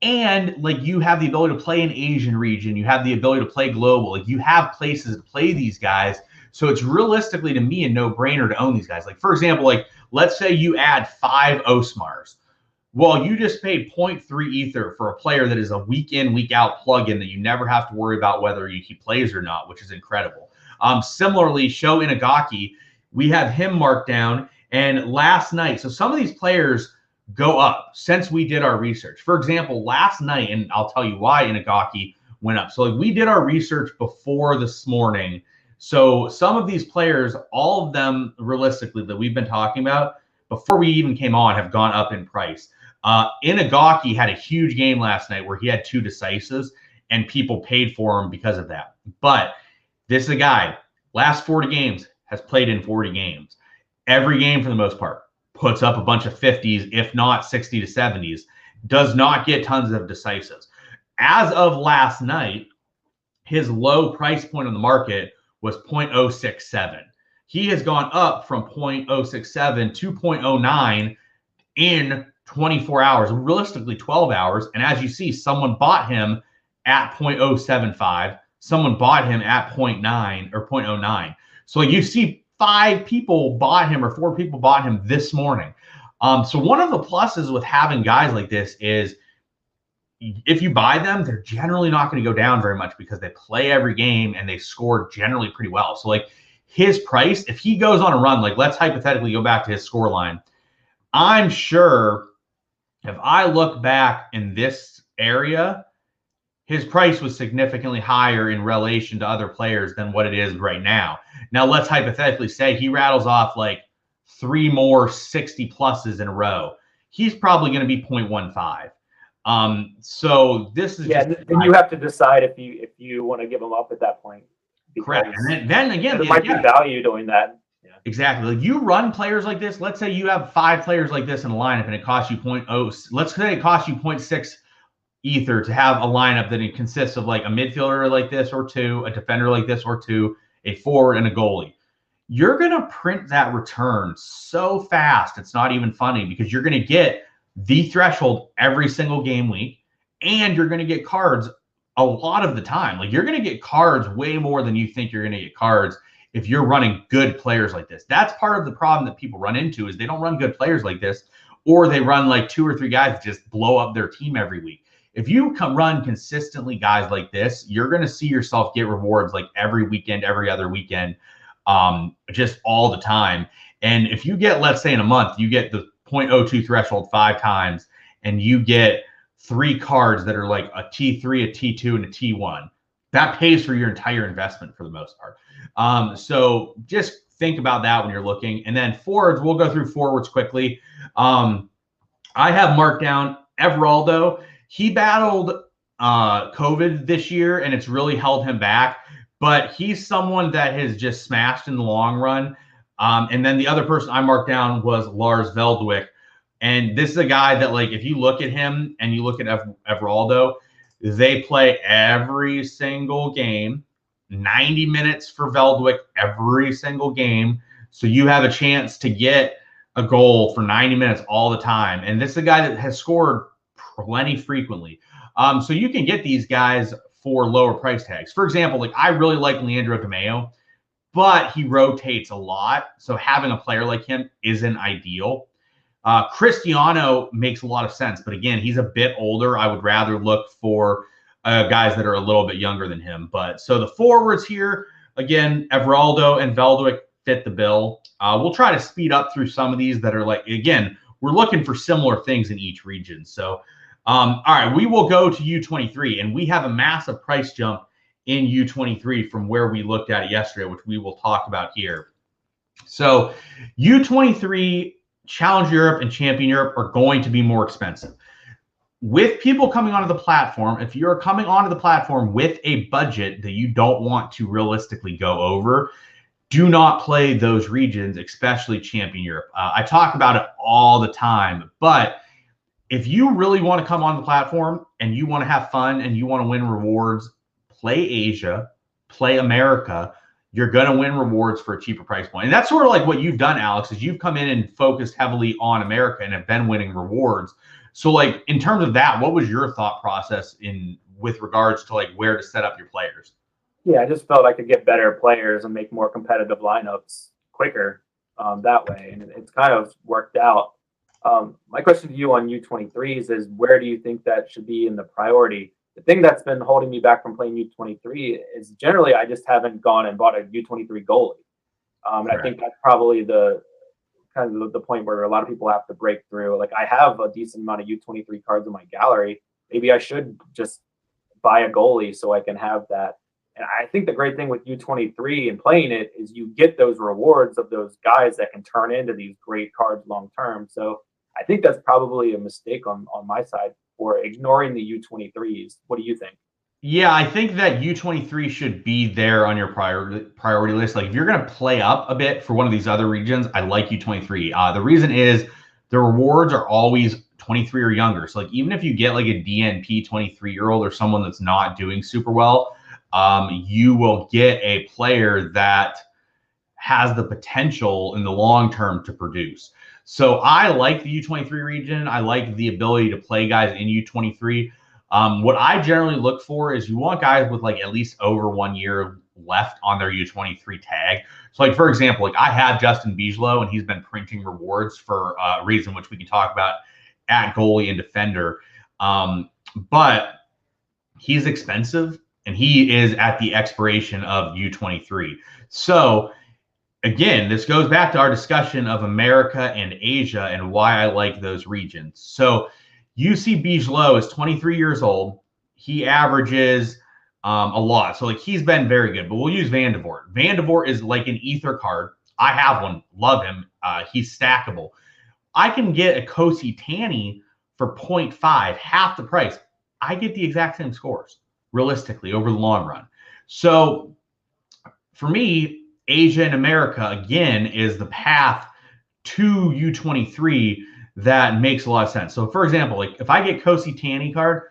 And like you have the ability to play in Asian region, you have the ability to play global, like you have places to play these guys. So it's realistically to me a no-brainer to own these guys. Like for example, like let's say you add 5 Osmars. Well, you just paid 0.3 ether for a player that is a week in, week out plugin that you never have to worry about whether he plays or not, which is incredible. Similarly, Sho Inagaki, we have him marked down. And last night, so some of these players go up since we did our research. For example, last night, and I'll tell you why Inagaki went up. So like we did our research before this morning. So some of these players, all of them realistically that we've been talking about before we even came on have gone up in price. Inagaki had a huge game last night where he had 2 decisives and people paid for him because of that. But this is a guy, last 40 games, has played in 40 games. Every game for the most part, puts up a bunch of 50s, if not 60 to 70s, does not get tons of decisives. As of last night, his low price point on the market was 0.067. He has gone up from 0.067 to 0.09 in 24 hours, realistically 12 hours. And as you see, someone bought him at 0.075. Someone bought him at 0.9 or 0.09. So like you see 5 people bought him or 4 people bought him this morning. So one of the pluses with having guys like this is if you buy them, they're generally not going to go down very much because they play every game and they score generally pretty well. So like his price, if he goes on a run, like let's hypothetically go back to his score line. I'm sure if I look back in this area, his price was significantly higher in relation to other players than what it is right now. Now, let's hypothetically say he rattles off like 3 more 60 pluses in a row. He's probably going to be 0.15. So this is just then you have to decide if you want to give him up at that point. Correct. And then again, there might be value doing that. Yeah. Exactly. Like you run players like this. Let's say you have 5 players like this in a lineup and it costs you 0.0. Let's say it costs you 0.6 ether to have a lineup that it consists of like a midfielder like this or 2, a defender like this or 2, a forward and a goalie. You're going to print that return so fast. It's not even funny because you're going to get the threshold every single game week and you're going to get cards a lot of the time. Like you're going to get cards way more than you think you're going to get cards if you're running good players like this. That's part of the problem that people run into is they don't run good players like this, or they run like 2 or 3 guys that just blow up their team every week. If you run consistently guys like this, you're going to see yourself get rewards like every weekend, every other weekend, just all the time. And if you get, let's say in a month, you get the 0.02 threshold 5 times and you get 3 cards that are like a T3, a T2, and a T1, that pays for your entire investment for the most part. So just think about that when you're looking. And then forwards, we'll go through forwards quickly. I have marked down Everaldo. He battled COVID this year, and it's really held him back. But he's someone that has just smashed in the long run. And then the other person I marked down was Lars Veldwick. And this is a guy that, like, if you look at him and you look at Everaldo, they play every single game, 90 minutes for Veldwick every single game. So you have a chance to get a goal for 90 minutes all the time. And this is a guy that has scored plenty frequently. So you can get these guys for lower price tags. For example, like I really like Leandro Di Maio, but he rotates a lot. So having a player like him isn't ideal. Cristiano makes a lot of sense, but again, he's a bit older. I would rather look for guys that are a little bit younger than him. But so the forwards here, again, Everaldo and Veldwick fit the bill. We'll try to speed up through some of these that are like, again, we're looking for similar things in each region. So, all right, we will go to U23, and we have a massive price jump in U23 from where we looked at it yesterday, which we will talk about here. So U23, Challenge Europe and Champion Europe are going to be more expensive. With people coming onto the platform, if you're coming onto the platform with a budget that you don't want to realistically go over, do not play those regions, especially Champion Europe. I talk about it all the time, but if you really want to come on the platform and you want to have fun and you want to win rewards, play Asia, play America. You're going to win rewards for a cheaper price point. And that's sort of like what you've done, Alex, is you've come in and focused heavily on America and have been winning rewards. So like in terms of that, what was your thought process with regards to like where to set up your players? Yeah, I just felt I could get better players and make more competitive lineups quicker that way. And it's kind of worked out. My question to you on U23s is where do you think that should be in the priority? The thing that's been holding me back from playing U23 is generally I just haven't gone and bought a U23 goalie. And I think that's probably the kind of the point where a lot of people have to break through. Like I have a decent amount of U23 cards in my gallery. Maybe I should just buy a goalie so I can have that. And I think the great thing with U23 and playing it is you get those rewards of those guys that can turn into these great cards long term. So I think that's probably a mistake on my side for ignoring the U23s. What do you think? Yeah, I think that U23 should be there on your priority list. Like if you're going to play up a bit for one of these other regions, I like U23. The reason is the rewards are always 23 or younger. So like even if you get like a DNP 23-year-old or someone that's not doing super well, you will get a player that has the potential in the long term to produce. So I like the U23 region. I like the ability to play guys in U23. What I generally look for is you want guys with like at least over 1 year left on their U23 tag. So like, for example, like I have Justin Bijlow and he's been printing rewards for a reason, which we can talk about at goalie and defender. But he's expensive and he is at the expiration of U23. So again, this goes back to our discussion of America and Asia and why I like those regions. So UC Bijlow is 23 years old. He averages a lot. So like he's been very good, but we'll use Van de Voort. Van de Voort is like an ether card. I have one, love him. He's stackable. I can get a Kosi Tanny for 0.5, half the price. I get the exact same scores realistically over the long run. So for me, Asia and America, again, is the path to U23 that makes a lot of sense. So, for example, like if I get Kosi Tanny card,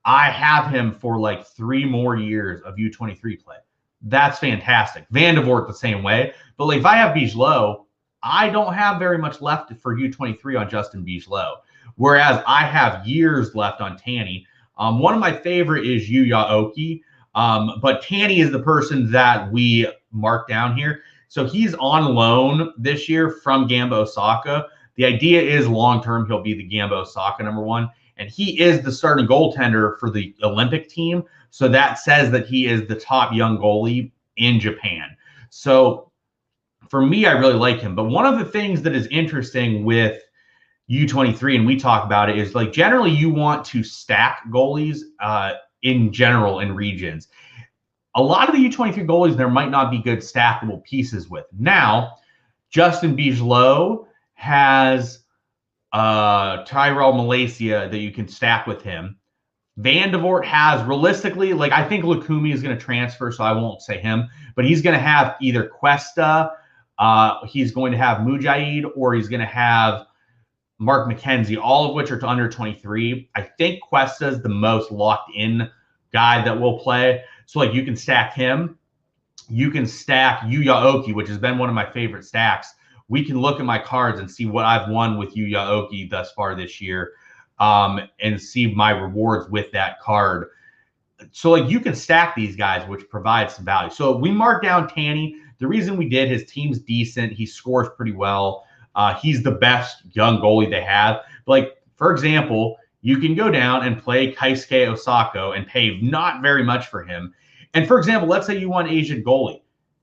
I have him for like 3 more years of U23 play. That's fantastic. Van de Voort the same way. But like if I have Bijlow, I don't have very much left for U23 on Justin Bijlow, whereas I have years left on Tanny. One of my favorite is Yuya Oki, but Tanny is the person that we mark down here. So he's on loan this year from Gamba Osaka. The idea is long-term he'll be the Gamba Osaka #1, and he is the starting goaltender for the Olympic team. So that says that he is the top young goalie in Japan. So for me, I really like him. But one of the things that is interesting with U23, and we talk about it, is like generally you want to stack goalies in general in regions. A lot of the U23 goalies there might not be good stackable pieces with. Now, Justin Bijlow has Tyrell Malaysia that you can stack with him. Van de Voort has, realistically, like I think Lukumi is going to transfer, so I won't say him, but he's going to have either Cuesta, he's going to have Mujahid, or he's going to have Mark McKenzie, all of which are to under 23. I think Cuesta is the most locked in guy that will play. So like you can stack him. You can stack Yuya Oki, which has been one of my favorite stacks. We can look at my cards and see what I've won with Yuya Oki thus far this year, and see my rewards with that card. So like you can stack these guys, which provides some value. So we marked down Tanny. The reason we did, his team's decent. He scores pretty well. He's the best young goalie they have. But like, for example, you can go down and play Keisuke Osako and pay not very much for him. And for example, let's say you want Asian goalie.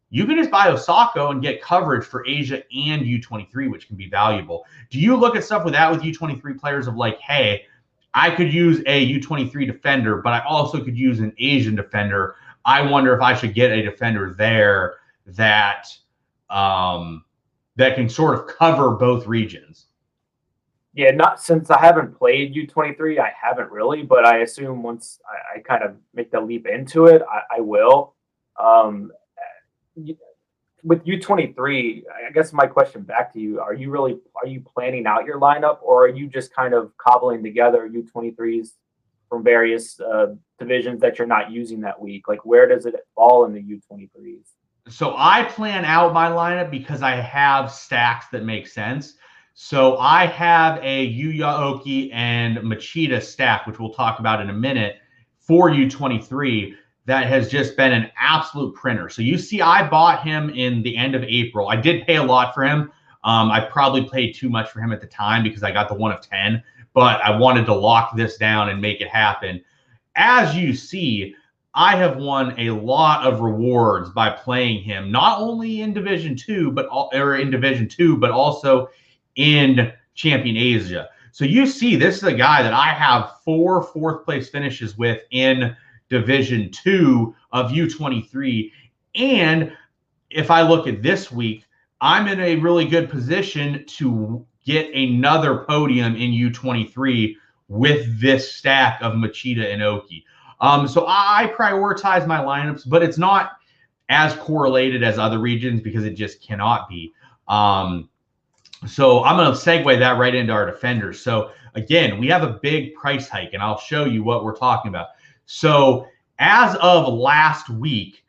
You can just buy Osako and get coverage for Asia and U23, which can be valuable. Do you look at stuff with that with U23 players of like, hey, I could use a U23 defender, but I also could use an Asian defender. I wonder if I should get a defender there that that can sort of cover both regions. Yeah, not since I haven't played U23, I haven't really, but I assume once I kind of make the leap into it, I will. With U23, I guess my question back to you, are you planning out your lineup, or are you just kind of cobbling together U23s from various divisions that you're not using that week? Like where does it fall in the U23s? So I plan out my lineup because I have stacks that make sense. So I have a Yuya Oki and Machida stack, which we'll talk about in a minute, for U23 that has just been an absolute printer. So you see, I bought him in the end of April. I did pay a lot for him. I probably paid too much for him at the time because I got the 1 of 10, but I wanted to lock this down and make it happen. As you see, I have won a lot of rewards by playing him, not only in Division 2, but also in Champion Asia. So you see, this is a guy that I have 4 fourth place finishes with in Division 2 of U23. And if I look at this week, I'm in a really good position to get another podium in U23 with this stack of Machida and Oki. So I prioritize my lineups, but it's not as correlated as other regions because it just cannot be. So I'm going to segue that right into our defenders. So again, we have a big price hike, and I'll show you what we're talking about. So as of last week,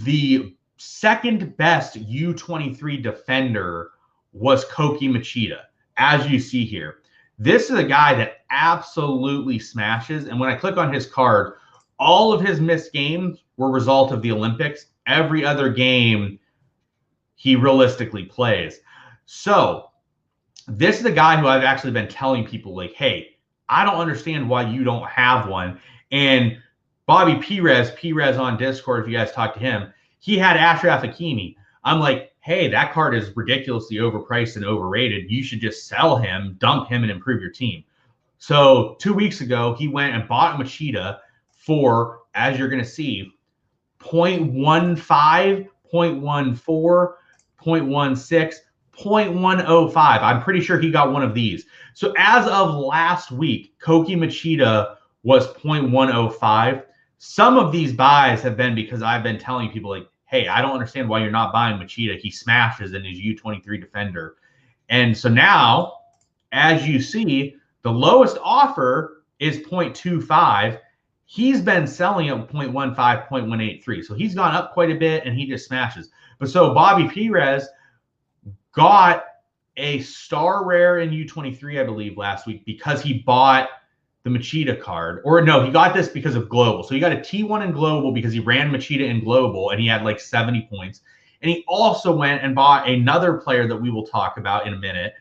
the second best U23 defender was Koki Machida, as you see here. This is a guy that absolutely smashes. And when I click on his card, all of his missed games were a result of the Olympics. Every other game he realistically plays. So this is a guy who I've actually been telling people, like, hey, I don't understand why you don't have one. And Bobby Perez on Discord, if you guys talk to him, he had Ashraf Hakimi. I'm like, hey, that card is ridiculously overpriced and overrated. You should just sell him, dump him, and improve your team. So 2 weeks ago, he went and bought Machida for, as you're going to see, 0.15, 0.14, 0.16, 0.105. I'm pretty sure he got one of these. So as of last week, Koki Machida was 0.105. Some of these buys have been because I've been telling people, like, hey, I don't understand why you're not buying Machida. He smashes in his U23 defender. And so now, as you see, the lowest offer is 0.25. He's been selling at 0.15, 0.183. So he's gone up quite a bit, and he just smashes. But so Bobby Perez got a star rare in U23, I believe, last week because he bought the Machida card. Or no, he got this because of Global. So he got a T1 in Global because he ran Machida in Global, and he had like 70 points. And he also went and bought another player that we will talk about in a minute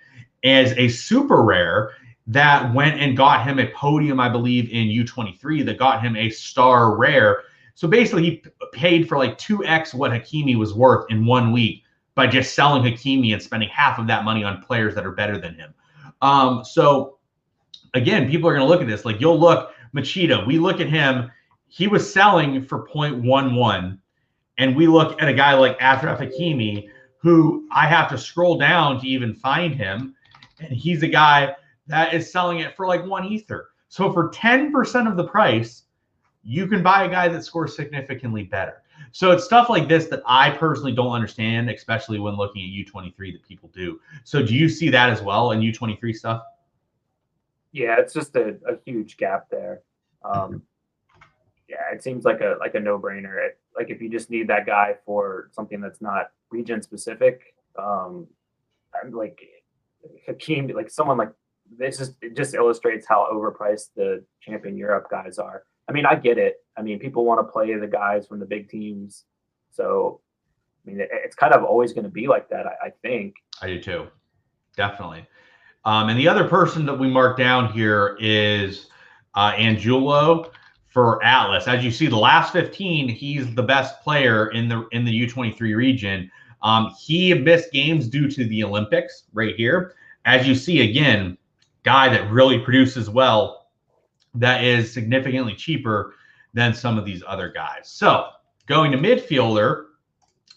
as a super rare that went and got him a podium, I believe, in U23 that got him a star rare. So basically, he paid for like 2x what Hakimi was worth in 1 week by just selling Hakimi and spending half of that money on players that are better than him. So again, people are going to look at this. Like, you'll look, Machida, we look at him, he was selling for 0.11. And we look at a guy like Ashraf Hakimi, who I have to scroll down to even find him. And he's a guy that is selling it for like 1 Ether. So for 10% of the price, you can buy a guy that scores significantly better. So it's stuff like this that I personally don't understand, especially when looking at U23 that people do. So do you see that as well in U23 stuff? Yeah, it's just a huge gap there. Yeah, it seems like a no-brainer. Like, if you just need that guy for something that's not region specific, I'm like Hakeem, like someone like this it just illustrates how overpriced the Champion Europe guys are. I mean, I get it. I mean, people want to play the guys from the big teams, so I mean, it's kind of always going to be like that. I think. I do too, definitely. And the other person that we marked down here is Angulo for Atlas. As you see, the last 15, he's the best player in the U23 region. He missed games due to the Olympics right here. As you see, again, guy that really produces well, that is significantly cheaper than some of these other guys. So going to midfielder,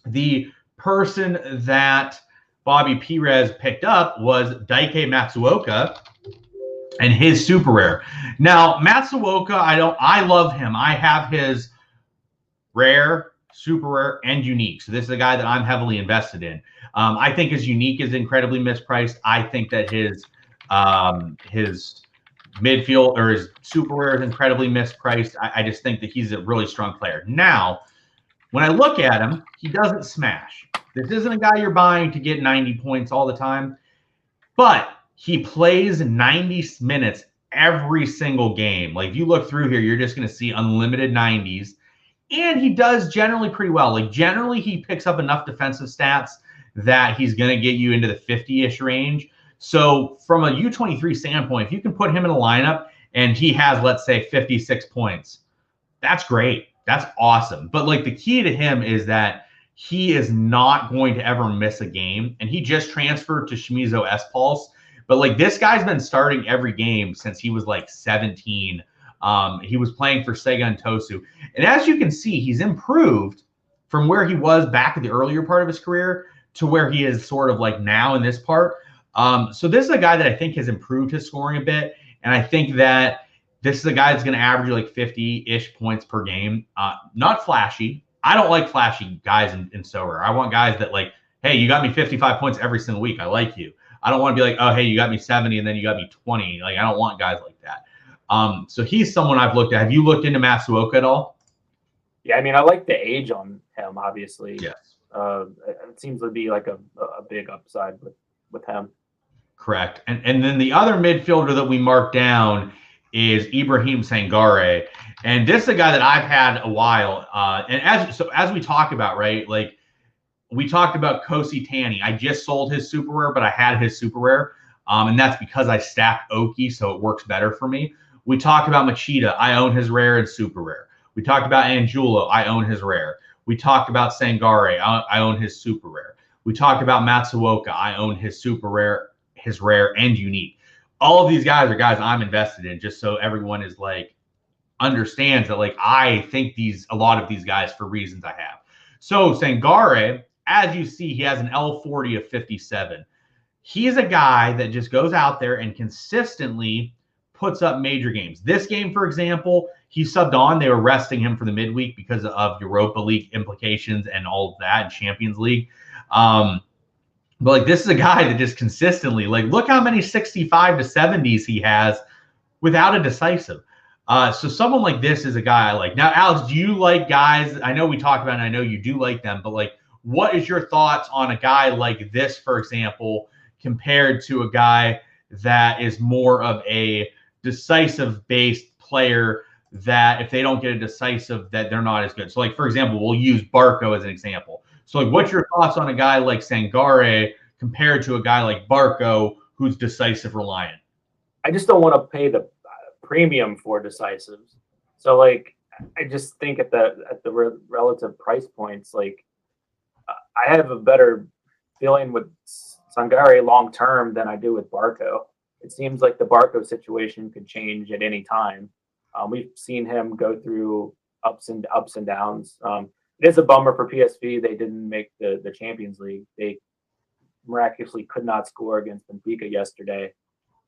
the person that Bobby Perez picked up was Daike Matsuoka and his super rare. Now, Matsuoka, I love him. I have his rare, super rare, and unique. So this is a guy that I'm heavily invested in. I think his unique is incredibly mispriced. I think that his midfield or his super rare is incredibly mispriced. I just think that he's a really strong player. Now, when I look at him, he doesn't smash. This isn't a guy you're buying to get 90 points all the time, but he plays 90 minutes every single game. Like, if you look through here, you're just going to see unlimited 90s. And he does generally pretty well. Like, generally, he picks up enough defensive stats that he's going to get you into the 50-ish range. So from a U23 standpoint, if you can put him in a lineup and he has, let's say, 56 points, that's great. That's awesome. But, like, the key to him is that he is not going to ever miss a game. And he just transferred to Shimizu S-Pulse. But, like, this guy's been starting every game since he was, like, 17. He was playing for Sega and Tosu. And as you can see, he's improved from where he was back at the earlier part of his career to where he is sort of like now in this part. So this is a guy that I think has improved his scoring a bit. And I think that this is a guy that's going to average like 50-ish points per game. Not flashy. I don't like flashy guys in Sorare. I want guys that, like, hey, you got me 55 points every single week. I like you. I don't want to be like, oh, hey, you got me 70 and then you got me 20. Like, I don't want guys like that. So he's someone I've looked at. Have you looked into Matsuoka at all? Yeah, I mean, I like the age on him, obviously. Yes. It seems to be like a big upside with him. Correct. And then the other midfielder that we marked down is Ibrahim Sangare. And this is a guy that I've had a while. And as we talk about, right, like we talked about Kosi Tanny. I just sold his super rare, but I had his super rare. And that's because I stacked Oki, so it works better for me. We talked about Machida. I own his rare and super rare. We talked about Angulo. I own his rare. We talked about Sangare. I own his super rare. We talked about Matsuoka. I own his super rare, his rare, and unique. All of these guys are guys I'm invested in, just so everyone is like understands that like I think a lot of these guys for reasons I have. So Sangare, as you see, he has an L40 of 57. He's a guy that just goes out there and consistently puts up major games. This game, for example, he subbed on. They were resting him for the midweek because of Europa League implications and all of that, and Champions League. But like this is a guy that just consistently, like, look how many 65 to 70s he has without a decisive. So someone like this is a guy I like. Now, Alex, do you like guys? I know we talked about it, and I know you do like them, but like, what is your thoughts on a guy like this, for example, compared to a guy that is more of a decisive-based player that if they don't get a decisive, that they're not as good? So, like, for example, we'll use Barco as an example. So, like, what's your thoughts on a guy like Sangare compared to a guy like Barco who's decisive reliant? I just don't want to pay the premium for decisives. So, like, I just think at the relative price points, like, I have a better feeling with Sangare long term than I do with Barco. It seems like the Barco situation could change at any time. We've seen him go through ups and downs. It is a bummer for PSV. They didn't make the Champions League. They miraculously could not score against Benfica yesterday.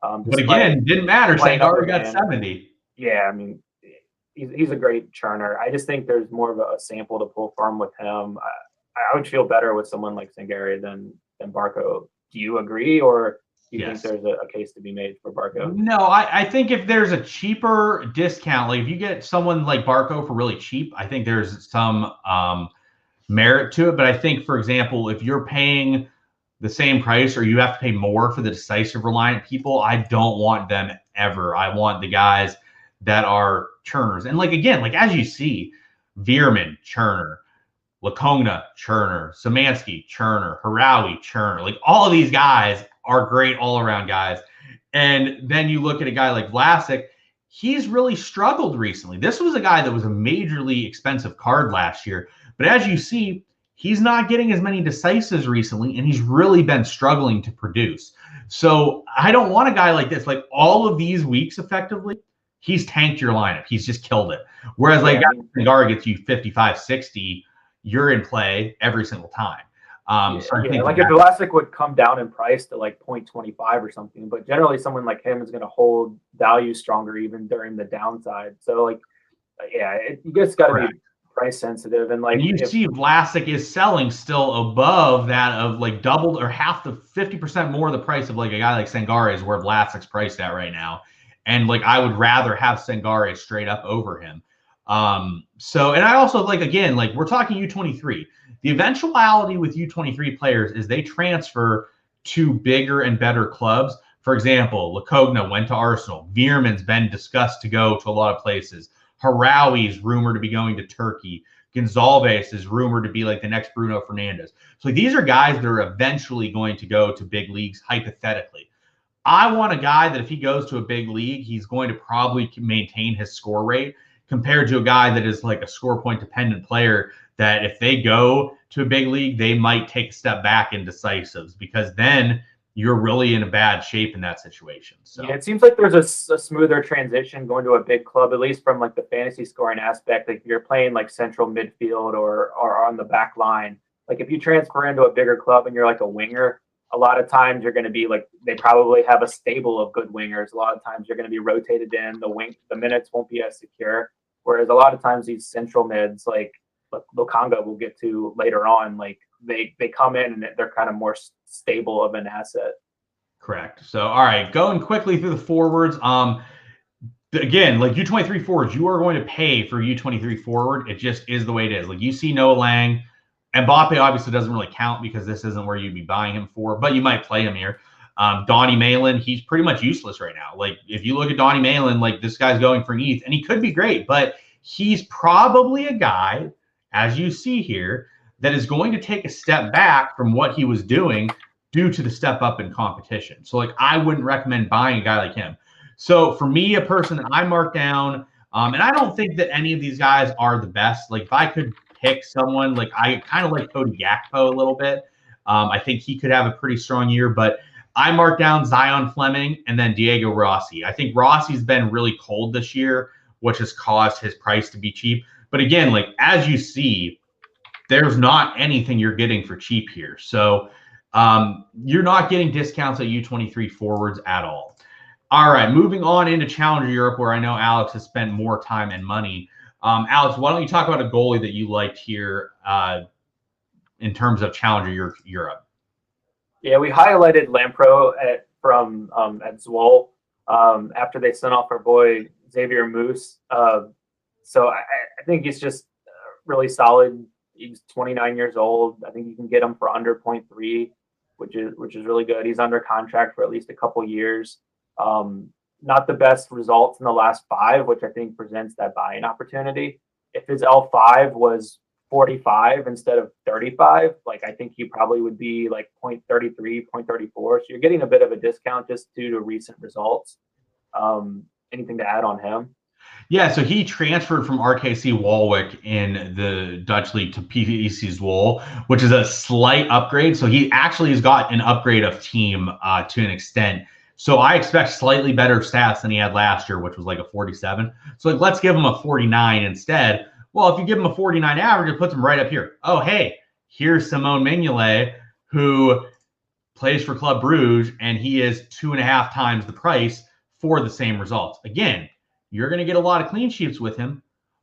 But again, didn't matter. Sangare got 70. Yeah, I mean, he's a great churner. I just think there's more of a sample to pull from with him. I would feel better with someone like Sangare than Barco. Do you agree, or do you think there's a case to be made for Barco? No, I think if there's a cheaper discount, like if you get someone like Barco for really cheap, I think there's some merit to it. But I think, for example, if you're paying the same price or you have to pay more for the decisive reliant people, I don't want them ever. I want the guys that are churners. And like, again, like as you see, Veerman, churner. Lakogna, churner. Szymanski, churner. Harawi, churner. Like all of these guys are great all-around guys. And then you look at a guy like Vlasic, he's really struggled recently. This was a guy that was a majorly expensive card last year. But as you see, he's not getting as many decisives recently, and he's really been struggling to produce. So I don't want a guy like this. Like all of these weeks, effectively, he's tanked your lineup. He's just killed it. Whereas like Sangare gets you 55, 60, you're in play every single time. Like if Vlasic would come down in price to like 0.25 or something, but generally someone like him is going to hold value stronger even during the downside. So like, you just got to be price sensitive. And like you see Vlasic is selling still above that of like doubled or half the 50% more the price of like a guy like Sangare is where Vlasic's priced at right now. And like I would rather have Sangare straight up over him. So, and I also like, again, like we're talking U23. The eventuality with U23 players is they transfer to bigger and better clubs. For example, Lakogna went to Arsenal. Veerman's been discussed to go to a lot of places. Harawi's rumored to be going to Turkey. Gonzalez is rumored to be like the next Bruno Fernandes. So these are guys that are eventually going to go to big leagues, hypothetically. I want a guy that if he goes to a big league, he's going to probably maintain his score rate compared to a guy that is like a score point dependent player that if they go to a big league, they might take a step back in decisives because then you're really in a bad shape in that situation. So yeah, it seems like there's a smoother transition going to a big club, at least from like the fantasy scoring aspect. Like if you're playing like central midfield or on the back line, like if you transfer into a bigger club and you're like a winger, a lot of times you're going to be like, they probably have a stable of good wingers. A lot of times you're going to be rotated in, the minutes won't be as secure. Whereas a lot of times these central mids, like Lokanga we'll get to later on, like they come in and they're kind of more stable of an asset. Correct. So, all right, going quickly through the forwards. Again, like U23 forwards, you are going to pay for U23 forward. It just is the way it is. Like you see Noah Lang, Mbappe obviously doesn't really count because this isn't where you'd be buying him for, but you might play him here. Donnie Malin, he's pretty much useless right now. Like, if you look at Donnie Malin, like, this guy's going for ETH, and he could be great, but he's probably a guy, as you see here, that is going to take a step back from what he was doing due to the step up in competition. So, like, I wouldn't recommend buying a guy like him. So, for me, a person that I marked down, and I don't think that any of these guys are the best. Like, if I could pick someone, like, I kind of like Cody Gakpo a little bit. I think he could have a pretty strong year, but I marked down Zion Fleming and then Diego Rossi. I think Rossi's been really cold this year, which has caused his price to be cheap. But again, like, as you see, there's not anything you're getting for cheap here. So you're not getting discounts at U23 forwards at all. All right, moving on into Challenger Europe, where I know Alex has spent more time and money. Alex, why don't you talk about a goalie that you liked here in terms of Challenger Europe? Yeah, we highlighted Lampro at Zwolle after they sent off our boy Xavier Moose. So I think he's just really solid. He's 29 years old. I think you can get him for under 0.3, which is really good. He's under contract for at least a couple years. Not the best results in the last 5, which I think presents that buying opportunity. If his L5 was 45 instead of 35, like, I think he probably would be like 0.33, 0.34. So you're getting a bit of a discount just due to recent results. Anything to add on him? Yeah, so he transferred from RKC Walwick in the Dutch league to PVC Zwolle, which is a slight upgrade. So he actually has got an upgrade of team to an extent. So I expect slightly better stats than he had last year, which was like a 47. So, like, let's give him a 49 instead. Well, if you give him a 49 average, it puts him right up here. Oh, hey, here's Simone Mignolet, who plays for Club Brugge, and he is 2.5 times the price for the same results. Again, you're going to get a lot of clean sheets with him,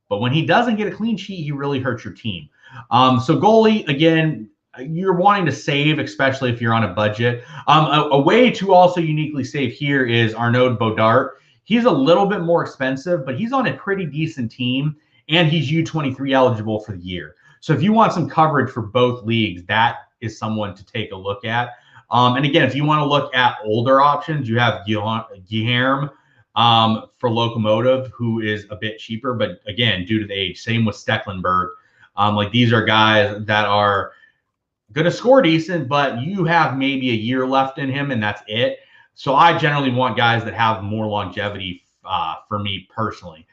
but when he doesn't get a clean sheet, he really hurts your team. So goalie, again, you're wanting to save, especially if you're on a budget. A way to also uniquely save here is Arnold Beaudart. He's a little bit more expensive, but he's on a pretty decent team, and he's U23 eligible for the year. So if you want some coverage for both leagues, that is someone to take a look at. And again, if you want to look at older options, you have Guilherme for Locomotive, who is a bit cheaper, but again, due to the age. Same with Stecklenburg. Like, these are guys that are going to score decent, but you have maybe a year left in him, and that's it. So I generally want guys that have more longevity for me personally.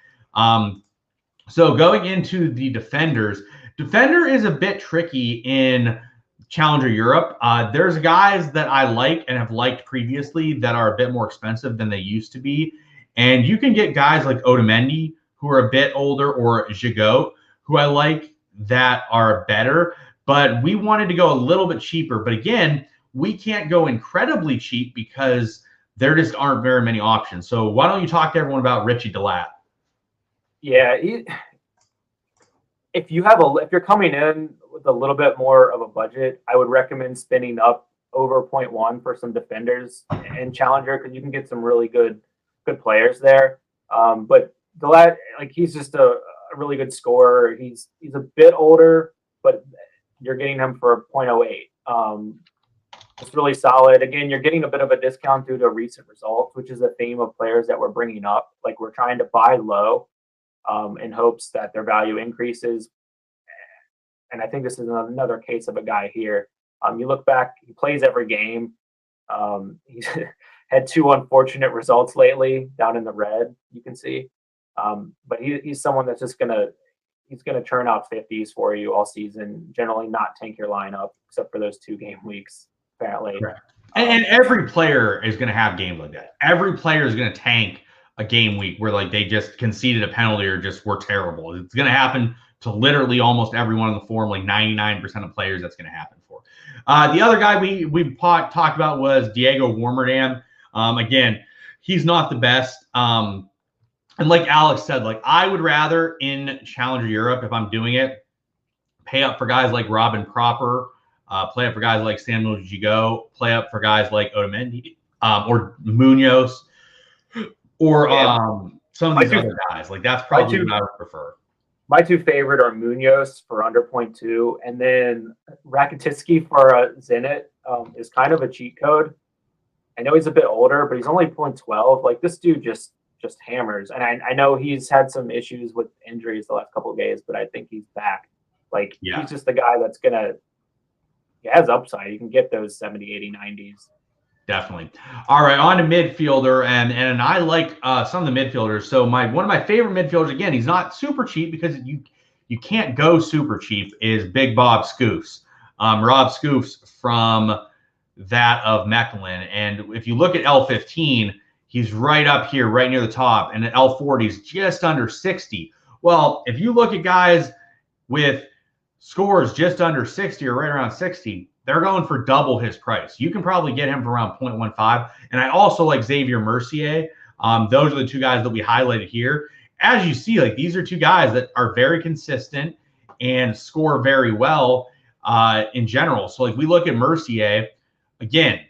So going into the defenders, defender is a bit tricky in Challenger Europe. There's guys that I like and have liked previously that are a bit more expensive than they used to be. And you can get guys like Otamendi, who are a bit older, or Gigot, who I like, that are better. But we wanted to go a little bit cheaper. But again, we can't go incredibly cheap because there just aren't very many options. So why don't you talk to everyone about Richie Delat? Yeah, if you're coming in with a little bit more of a budget, I would recommend spending up over 0.1 for some defenders in Challenger, because you can get some really good players there. But Delat, like, he's just a really good scorer. He's a bit older, but you're getting him for 0.08. It's really solid. Again, you're getting a bit of a discount due to recent results, which is a theme of players that we're bringing up. Like, we're trying to buy low in hopes that their value increases. And I think this is another case of a guy here. You look back, he plays every game. He's had 2 unfortunate results lately down in the red, you can see. But he's someone that's just he's gonna churn out 50s for you all season, generally not tank your lineup except for those 2 game weeks, apparently. Correct. And every player is going to have games like that. Every player is going to tank a game week where, like, they just conceded a penalty or just were terrible. It's going to happen to literally almost everyone in the forum, like 99% of players that's going to happen for. The other guy we talked about was Diego Warmerdam. Again, he's not the best. And like Alex said, like, I would rather in Challenger Europe, if I'm doing it, pay up for guys like Robin Proper, play up for guys like Samuel Gigot, play up for guys like Otamendi or Munoz, or some of these other guys. Like, that's probably what I would prefer. My two favorite are Munoz for under 0.2, and then Rakititsky for Zenit is kind of a cheat code. I know he's a bit older, but he's only 0.12. Like, this dude just hammers. And I know he's had some issues with injuries the last couple of days, but I think he's back. Like, he's just the guy that's he has upside. You can get those 70, 80, 90s. Definitely. All right, on to midfielder, and I like some of the midfielders. So one of my favorite midfielders, again, he's not super cheap because you can't go super cheap, is Big Bob Scoofs. Rob Scoofs from that of Mechelen. And if you look at L15, he's right up here, right near the top, and at L40 is just under 60. Well, if you look at guys with scores just under 60 or right around 60, they're going for double his price. You can probably get him for around 0.15. And I also like Xavier Mercier. Those are the two guys that we highlighted here. As you see, like, these are two guys that are very consistent and score very well in general. So, like, we look at Mercier, again,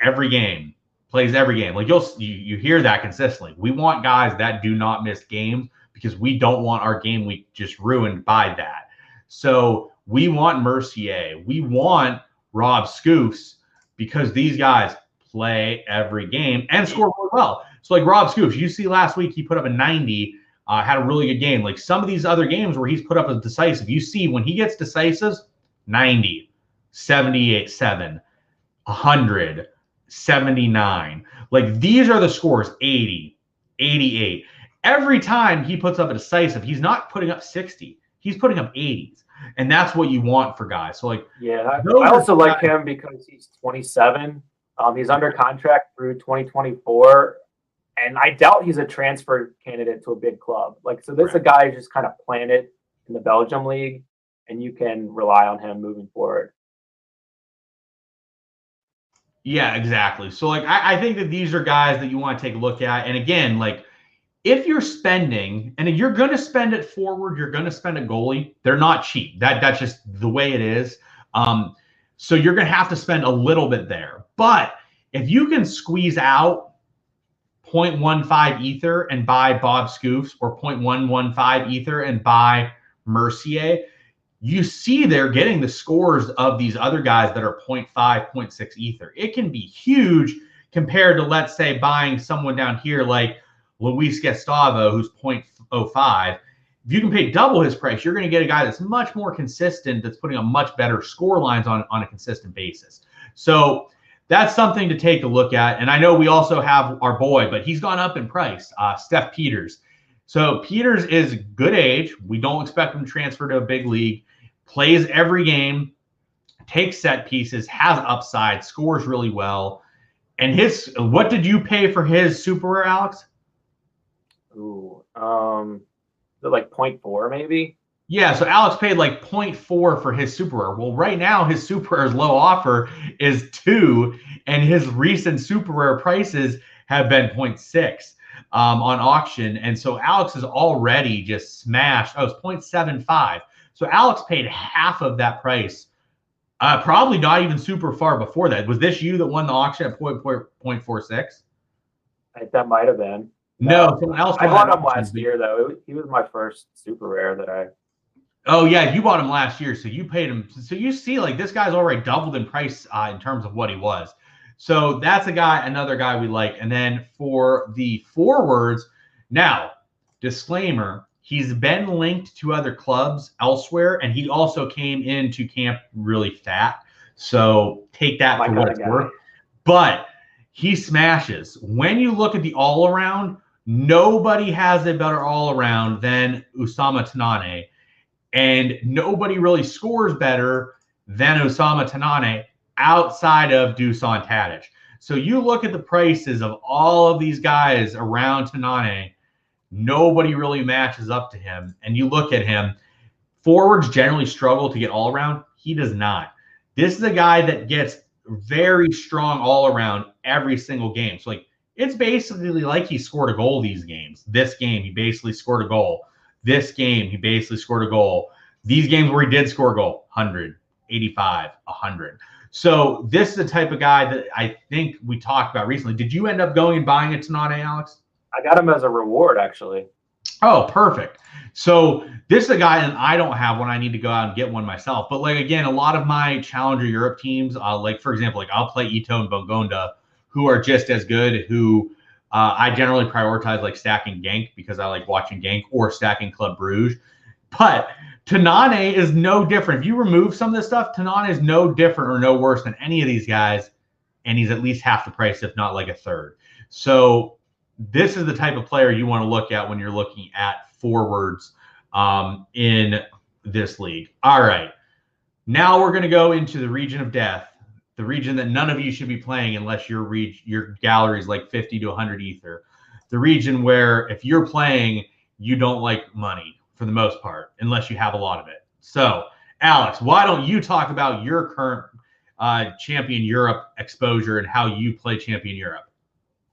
every game, plays every game. Like, you hear that consistently. We want guys that do not miss games because we don't want our game week just ruined by that. So we want Mercier. We want Rob Scoofs because these guys play every game and score really well. So, like, Rob Scoofs, you see last week he put up a 90, had a really good game. Like, some of these other games where he's put up a decisive, you see when he gets decisives, 90, 78, 7, 100, 79. Like, these are the scores, 80, 88. Every time he puts up a decisive, he's not putting up 60. He's putting up 80s. And that's what you want for guys. So, like, yeah, I also like him because he's 27. He's under contract through 2024. And I doubt he's a transfer candidate to a big club. Like, so this is a guy who's just kind of planted in the Belgium league, and you can rely on him moving forward. Yeah, exactly. So, like, I think that these are guys that you want to take a look at. And again, like, if you're spending, and you're going to spend it forward, you're going to spend a goalie, they're not cheap. That's just the way it is. So you're going to have to spend a little bit there. But if you can squeeze out 0.15 ether and buy Bob Scoofs, or 0.115 ether and buy Mercier, you see they're getting the scores of these other guys that are 0.5, 0.6 ether. It can be huge compared to, let's say, buying someone down here like Luis Gustavo, who's 0.05. If you can pay double his price, you're going to get a guy that's much more consistent, that's putting up much better score lines on a consistent basis. So that's something to take a look at. And I know we also have our boy, but he's gone up in price, Steph Peters. So Peters is good age. We don't expect him to transfer to a big league. Plays every game, takes set pieces, has upside, scores really well. And what did you pay for his super rare, Alex? Ooh, like 0.4 maybe? Yeah, so Alex paid like 0.4 for his super rare. Well, right now his super rare's low offer is 2, and his recent super rare prices have been 0.6 on auction. And so Alex is already just smashed. Oh, it's 0.75. So Alex paid half of that price. Probably not even super far before that. Was this you that won the auction at 0.46? That might have been. No, someone else. I bought him last year, though. He was my first super rare that I. Oh, yeah, you bought him last year, so you paid him. So you see, like, this guy's already doubled in price in terms of what he was. So that's another guy we like. And then for the forwards, now, disclaimer, he's been linked to other clubs elsewhere, and he also came into camp really fat. So take that for what it's worth. But he smashes. When you look at the all-around, nobody has a better all-around than Usama Tanane. And nobody really scores better than Osama Tanane outside of Dusan Tadic. So you look at the prices of all of these guys around Tanane, nobody really matches up to him. And you look at him, forwards generally struggle to get all around. He does not. This is a guy that gets very strong all around every single game. So, like, it's basically like he scored a goal these games. This game, he basically scored a goal. This game, he basically scored a goal. These games where he did score a goal, 100, 85, 100. So this is the type of guy that I think we talked about recently. Did you end up going and buying a Tanane, Alex? I got him as a reward, actually. Oh, perfect. So this is a guy, and I don't have one. I need to go out and get one myself. But like again, a lot of my Challenger Europe teams, like for example, like I'll play Ito and Bongonda, who are just as good. Who I generally prioritize like stacking Genk because I like watching Genk or stacking Club Brugge. But Tanane is no different. If you remove some of this stuff, Tanane is no different or no worse than any of these guys, and he's at least half the price, if not like a third. So this is the type of player you want to look at when you're looking at forwards in this league. All right. Now we're going to go into the region of death, the region that none of you should be playing unless your gallery is like 50 to 100 ether. The region where if you're playing, you don't like money for the most part, unless you have a lot of it. So, Alex, why don't you talk about your current Champion Europe exposure and how you play Champion Europe?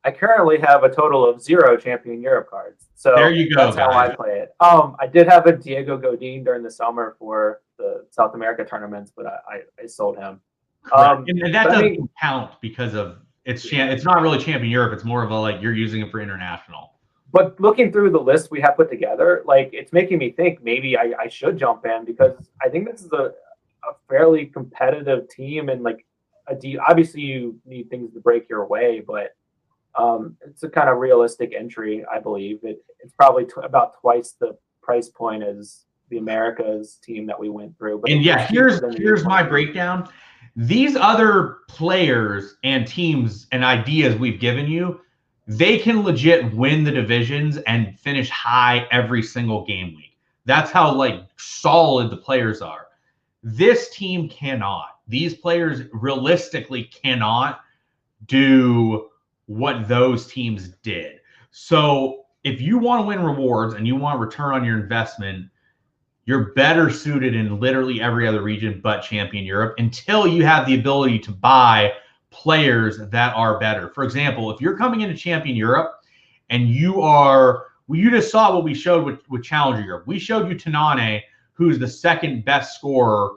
I currently have a total of 0 Champion Europe cards. So there you go. That's how I play it. I did have a Diego Godin during the summer for the South America tournaments, but I sold him. And that doesn't count because of it's not really Champion Europe. It's more of a like you're using it for international. But looking through the list we have put together, like it's making me think maybe I should jump in because I think this is a fairly competitive team and like obviously you need things to break your way, but it's a kind of realistic entry, I believe. It's probably about twice the price point as the Americas team that we went through. But and yeah, here's my breakdown. These other players and teams and ideas we've given you, they can legit win the divisions and finish high every single game week. That's how like solid the players are. This team cannot. These players realistically cannot do what those teams did. So if you want to win rewards and you want to return on your investment, you're better suited in literally every other region but Champion Europe until you have the ability to buy players that are better. For example, if you're coming into Champion Europe and you just saw what we showed with Challenger Europe. We showed you Tanane, who's the second best scorer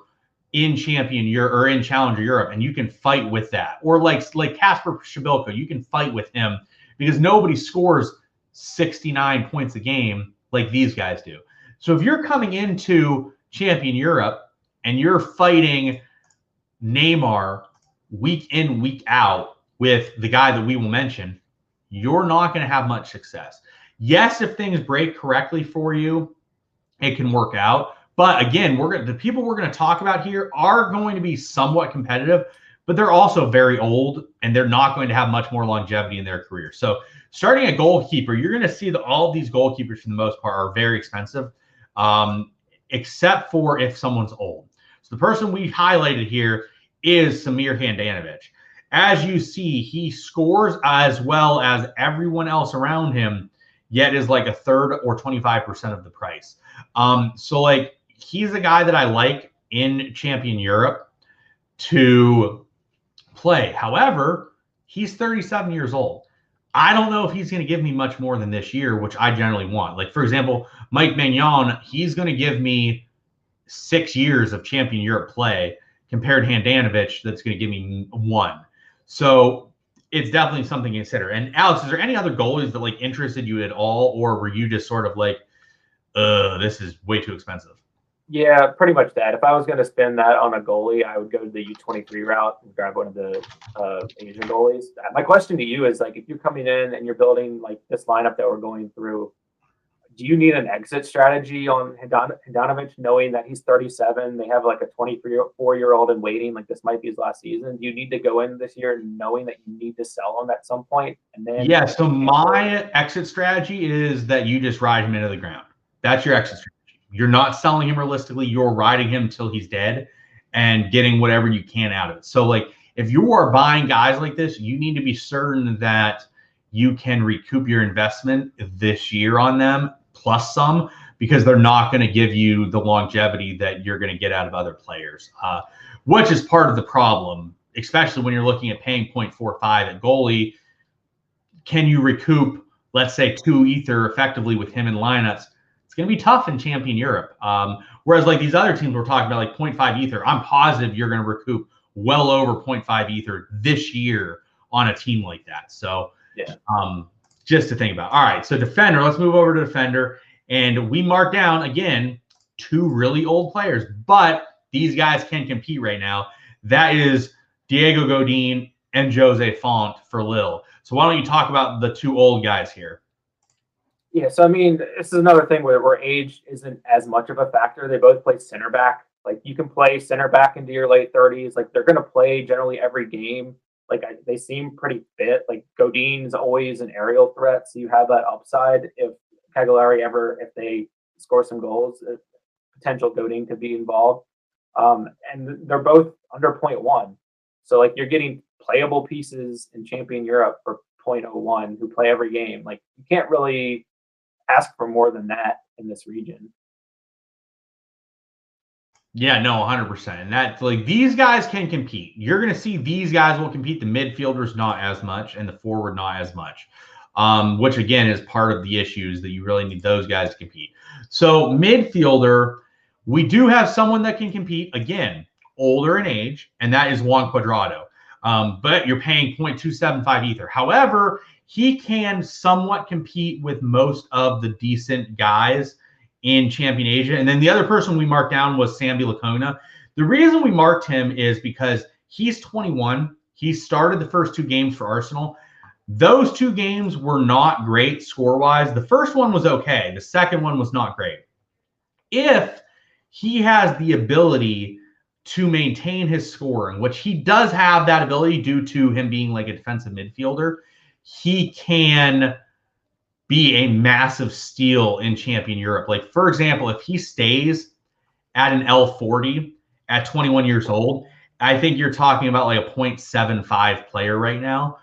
in Champion Europe or in Challenger Europe, and you can fight with that. Or like Kasper Shabilko, you can fight with him because nobody scores 69 points a game like these guys do. So if you're coming into Champion Europe and you're fighting Neymar week in, week out with the guy that we will mention, you're not going to have much success. Yes, if things break correctly for you, it can work out. But again, the people we're going to talk about here are going to be somewhat competitive, but they're also very old and they're not going to have much more longevity in their career. So starting at goalkeeper, you're going to see that all of these goalkeepers for the most part are very expensive, except for if someone's old. So the person we highlighted here is Samir Handanovic. As you see, he scores as well as everyone else around him, yet is like a third or 25% of the price. So like he's a guy that I like in Champion Europe to play. However, he's 37 years old. I don't know if he's going to give me much more than this year, which I generally want. Like, for example, Mike Magnon, he's going to give me 6 years of Champion Europe play compared to Handanovic that's going to give me 1. So it's definitely something to consider. And Alex, is there any other goalies that like interested you at all, or were you just sort of like, this is way too expensive? Yeah, pretty much that. If I was going to spend that on a goalie, I would go to the U23 route and grab one of the Asian goalies. My question to you is, like, if you're coming in and you're building like this lineup that we're going through, do you need an exit strategy on Handanovic, knowing that he's 37? They have like a 24-year-old in waiting. Like, this might be his last season. Do you need to go in this year knowing that you need to sell him at some point? And then yeah. So my exit strategy is that you just ride him into the ground. That's your exit strategy. You're not selling him realistically. You're riding him until he's dead and getting whatever you can out of it. So, like, if you are buying guys like this, you need to be certain that you can recoup your investment this year on them plus some, because they're not going to give you the longevity that you're going to get out of other players, which is part of the problem, especially when you're looking at paying 0.45 at goalie. Can you recoup, let's say, 2 ether effectively with him in lineups? It's going to be tough in Champion Europe. Whereas like these other teams we're talking about, like 0.5 ether, I'm positive you're going to recoup well over 0.5 ether this year on a team like that. So yeah. just to think about. All right, so defender, let's move over to defender. And we marked down, again, 2 really old players, but these guys can compete right now. That is Diego Godin and Jose Font for Lille. So why don't you talk about the 2 old guys here? Yeah, so I mean, this is another thing where age isn't as much of a factor. They both play center back. Like, you can play center back into your late 30s. Like, they're going to play generally every game. Like, they seem pretty fit. Like, Godin's always an aerial threat, so you have that upside. If if they score some goals, potential Godin could be involved. And they're both under 0.1. So, like, you're getting playable pieces in Champion Europe for 0.01 who play every game. Like, you can't really ask for more than that in this region. Yeah, no, 100%. And that's like, these guys can compete. You're going to see these guys will compete. The midfielders not as much, and the forward not as much, which again is part of the issues that you really need those guys to compete. So midfielder, we do have someone that can compete, again, older in age, and that is Juan Cuadrado. But you're paying 0.275 ether. However, he can somewhat compete with most of the decent guys in Champion Asia. And then the other person we marked down was Sambi Lacona. The reason we marked him is because he's 21. He started the first 2 games for Arsenal. Those 2 games were not great score-wise. The first one was okay. The second one was not great. If he has the ability to maintain his scoring, which he does have that ability due to him being like a defensive midfielder, he can be a massive steal in Champion Europe. Like, for example, if he stays at an L40 at 21 years old, I think you're talking about like a 0.75 player right now.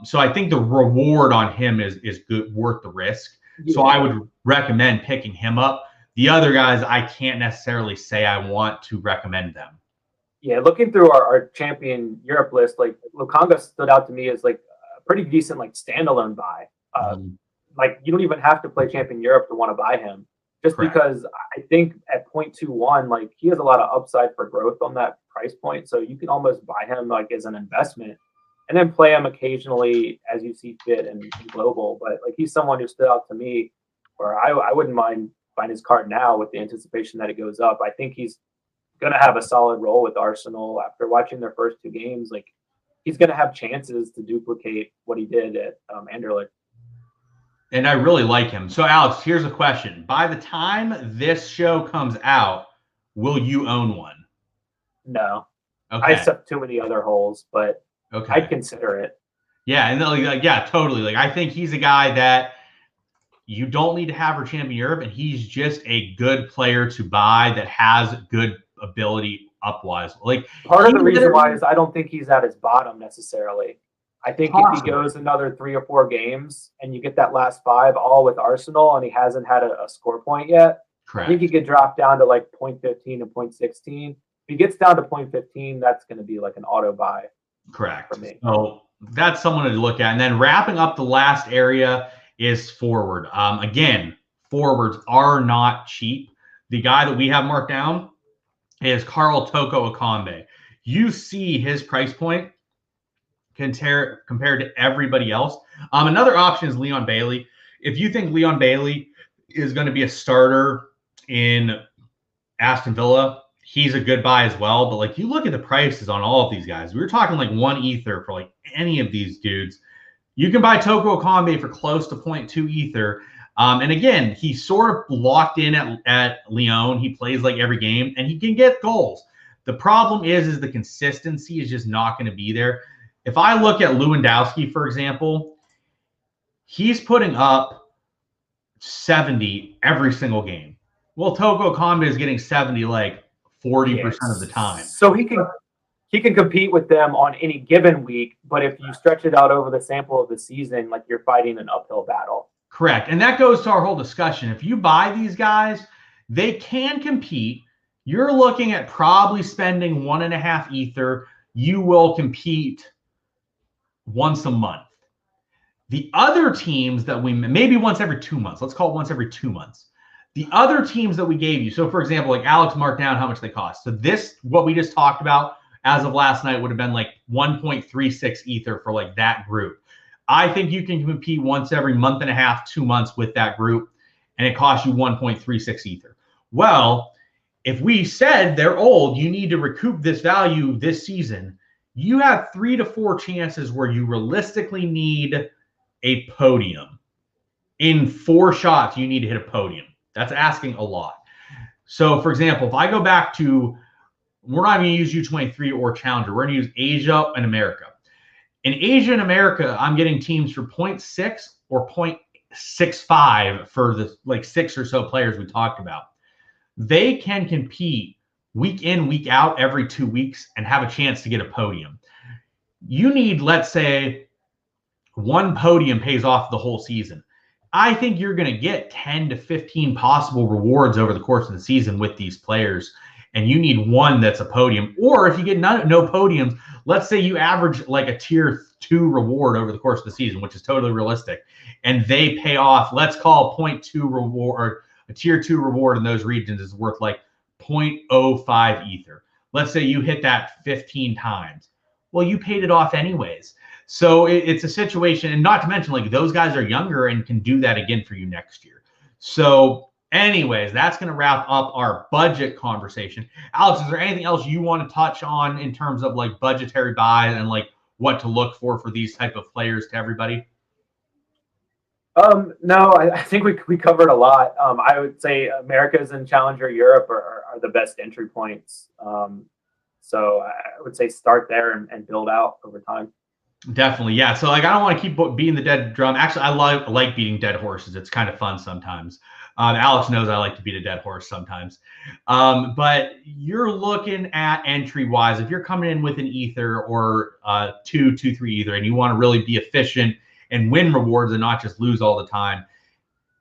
So I think the reward on him is good, worth the risk. Yeah. So I would recommend picking him up. The other guys, I can't necessarily say I want to recommend them. Yeah, looking through our Champion Europe list, like, Lukanga stood out to me as like a pretty decent like standalone buy. Like, you don't even have to play Champion Europe to want to buy him, just Correct. Because I think at 0.21, like, he has a lot of upside for growth on that price point. So you can almost buy him like as an investment and then play him occasionally as you see fit in global. But like, he's someone who stood out to me where I wouldn't mind buying his card now with the anticipation that it goes up. I think he's going to have a solid role with Arsenal after watching their first 2 games. Like, he's going to have chances to duplicate what he did at Anderlecht. And I really like him. So, Alex, here's a question. By the time this show comes out, will you own one? No. Okay. I suck too many other holes, but okay. I'd consider it. Yeah, and like, yeah, totally. Like, I think he's a guy that you don't need to have for Champion Europe, and he's just a good player to buy that has good ability upwise. Like, part of the reason why is I don't think he's at his bottom necessarily. I think if he goes another 3 or 4 games and you get that last 5 all with Arsenal and he hasn't had a score point yet, Correct. I think he could drop down to like 0.15 and 0.16. If he gets down to 0.15, that's going to be like an auto buy. Correct. For me. So that's someone to look at. And then wrapping up the last area is forward. Again, forwards are not cheap. The guy that we have marked down is Carl Toko Ekambi. You see his price point compared to everybody else. Another option is Leon Bailey. If you think Leon Bailey is going to be a starter in Aston Villa, he's a good buy as well. But like, you look at the prices on all of these guys, we were talking like 1 ether for like any of these dudes. You can buy Toko Ekambi for close to 0.2 ether. And again, he's sort of locked in at Lyon. He plays like every game and he can get goals. The problem is the consistency is just not going to be there. If I look at Lewandowski, for example, he's putting up 70 every single game. Well, Toko Ekambi is getting 70 like 40% of the time. So he can compete with them on any given week, but if you stretch it out over the sample of the season, like, you're fighting an uphill battle. Correct. And that goes to our whole discussion. If you buy these guys, they can compete. You're looking at probably spending 1.5 ether. You will compete once a month. The other teams that we, maybe once every 2 months, let's call it once every 2 months. The other teams that we gave you, so for example, like Alex marked down how much they cost. So this, what we just talked about as of last night, would have been like 1.36 ether for like that group. I think you can compete once every month and a half, 2 months with that group, and it costs you 1.36 ether. Well, if we said they're old, you need to recoup this value this season, you have 3 to 4 chances where you realistically need a podium. In 4 shots, you need to hit a podium. That's asking a lot. So, for example, if I go back to, we're not going to use U23 or Challenger. We're going to use Asia and America. In Asia and America, I'm getting teams for 0.6 or 0.65 for the 6 or so players we talked about. They can compete week in, week out, every 2 weeks and have a chance to get a podium. You need, let's say, 1 podium pays off the whole season. I think you're going to get 10 to 15 possible rewards over the course of the season with these players, and you need 1 that's a podium. Or if you get no podiums, let's say you average like a tier 2 reward over the course of the season, which is totally realistic, and they pay off, let's call 0.2 reward, or a tier 2 reward in those regions is worth like 0.05 ether. Let's say you hit that 15 times. Well, you paid it off anyways. So it's a situation, and not to mention, like, those guys are younger and can do that again for you next year. So anyways, that's going to wrap up our budget conversation. Alex, is there anything else you want to touch on in terms of like budgetary buys and like what to look for these type of players to everybody? No, I think we covered a lot. I would say Americas and Challenger Europe are the best entry points. So I would say start there and build out over time. Definitely, yeah. So like, I don't want to keep beating the dead drum. Actually, I like beating dead horses. It's kind of fun sometimes. Alex knows I like to beat a dead horse sometimes. But you're looking at entry-wise, if you're coming in with an ether or 2, 3 ether, and you want to really be efficient and win rewards and not just lose all the time,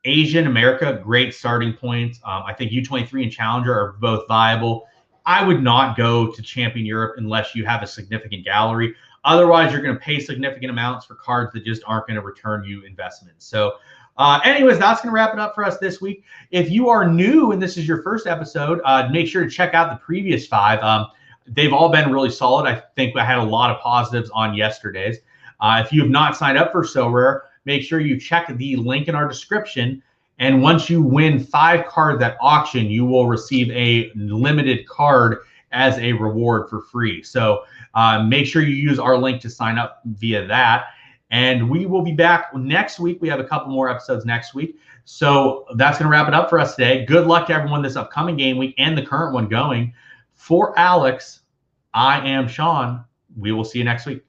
Asia and America, great starting points. I think U23 and Challenger are both viable. I would not go to Champion Europe unless you have a significant gallery. Otherwise, you're going to pay significant amounts for cards that just aren't going to return you investments. So anyways, that's going to wrap it up for us this week. If you are new and this is your first episode, make sure to check out the previous 5. They've all been really solid. I think I had a lot of positives on yesterday's. If you have not signed up for Sorare, make sure you check the link in our description. And once you win 5 cards at auction, you will receive a limited card as a reward for free. So make sure you use our link to sign up via that. And we will be back next week. We have a couple more episodes next week. So that's going to wrap it up for us today. Good luck to everyone this upcoming game week and the current one going. For Alex, I am Sean. We will see you next week.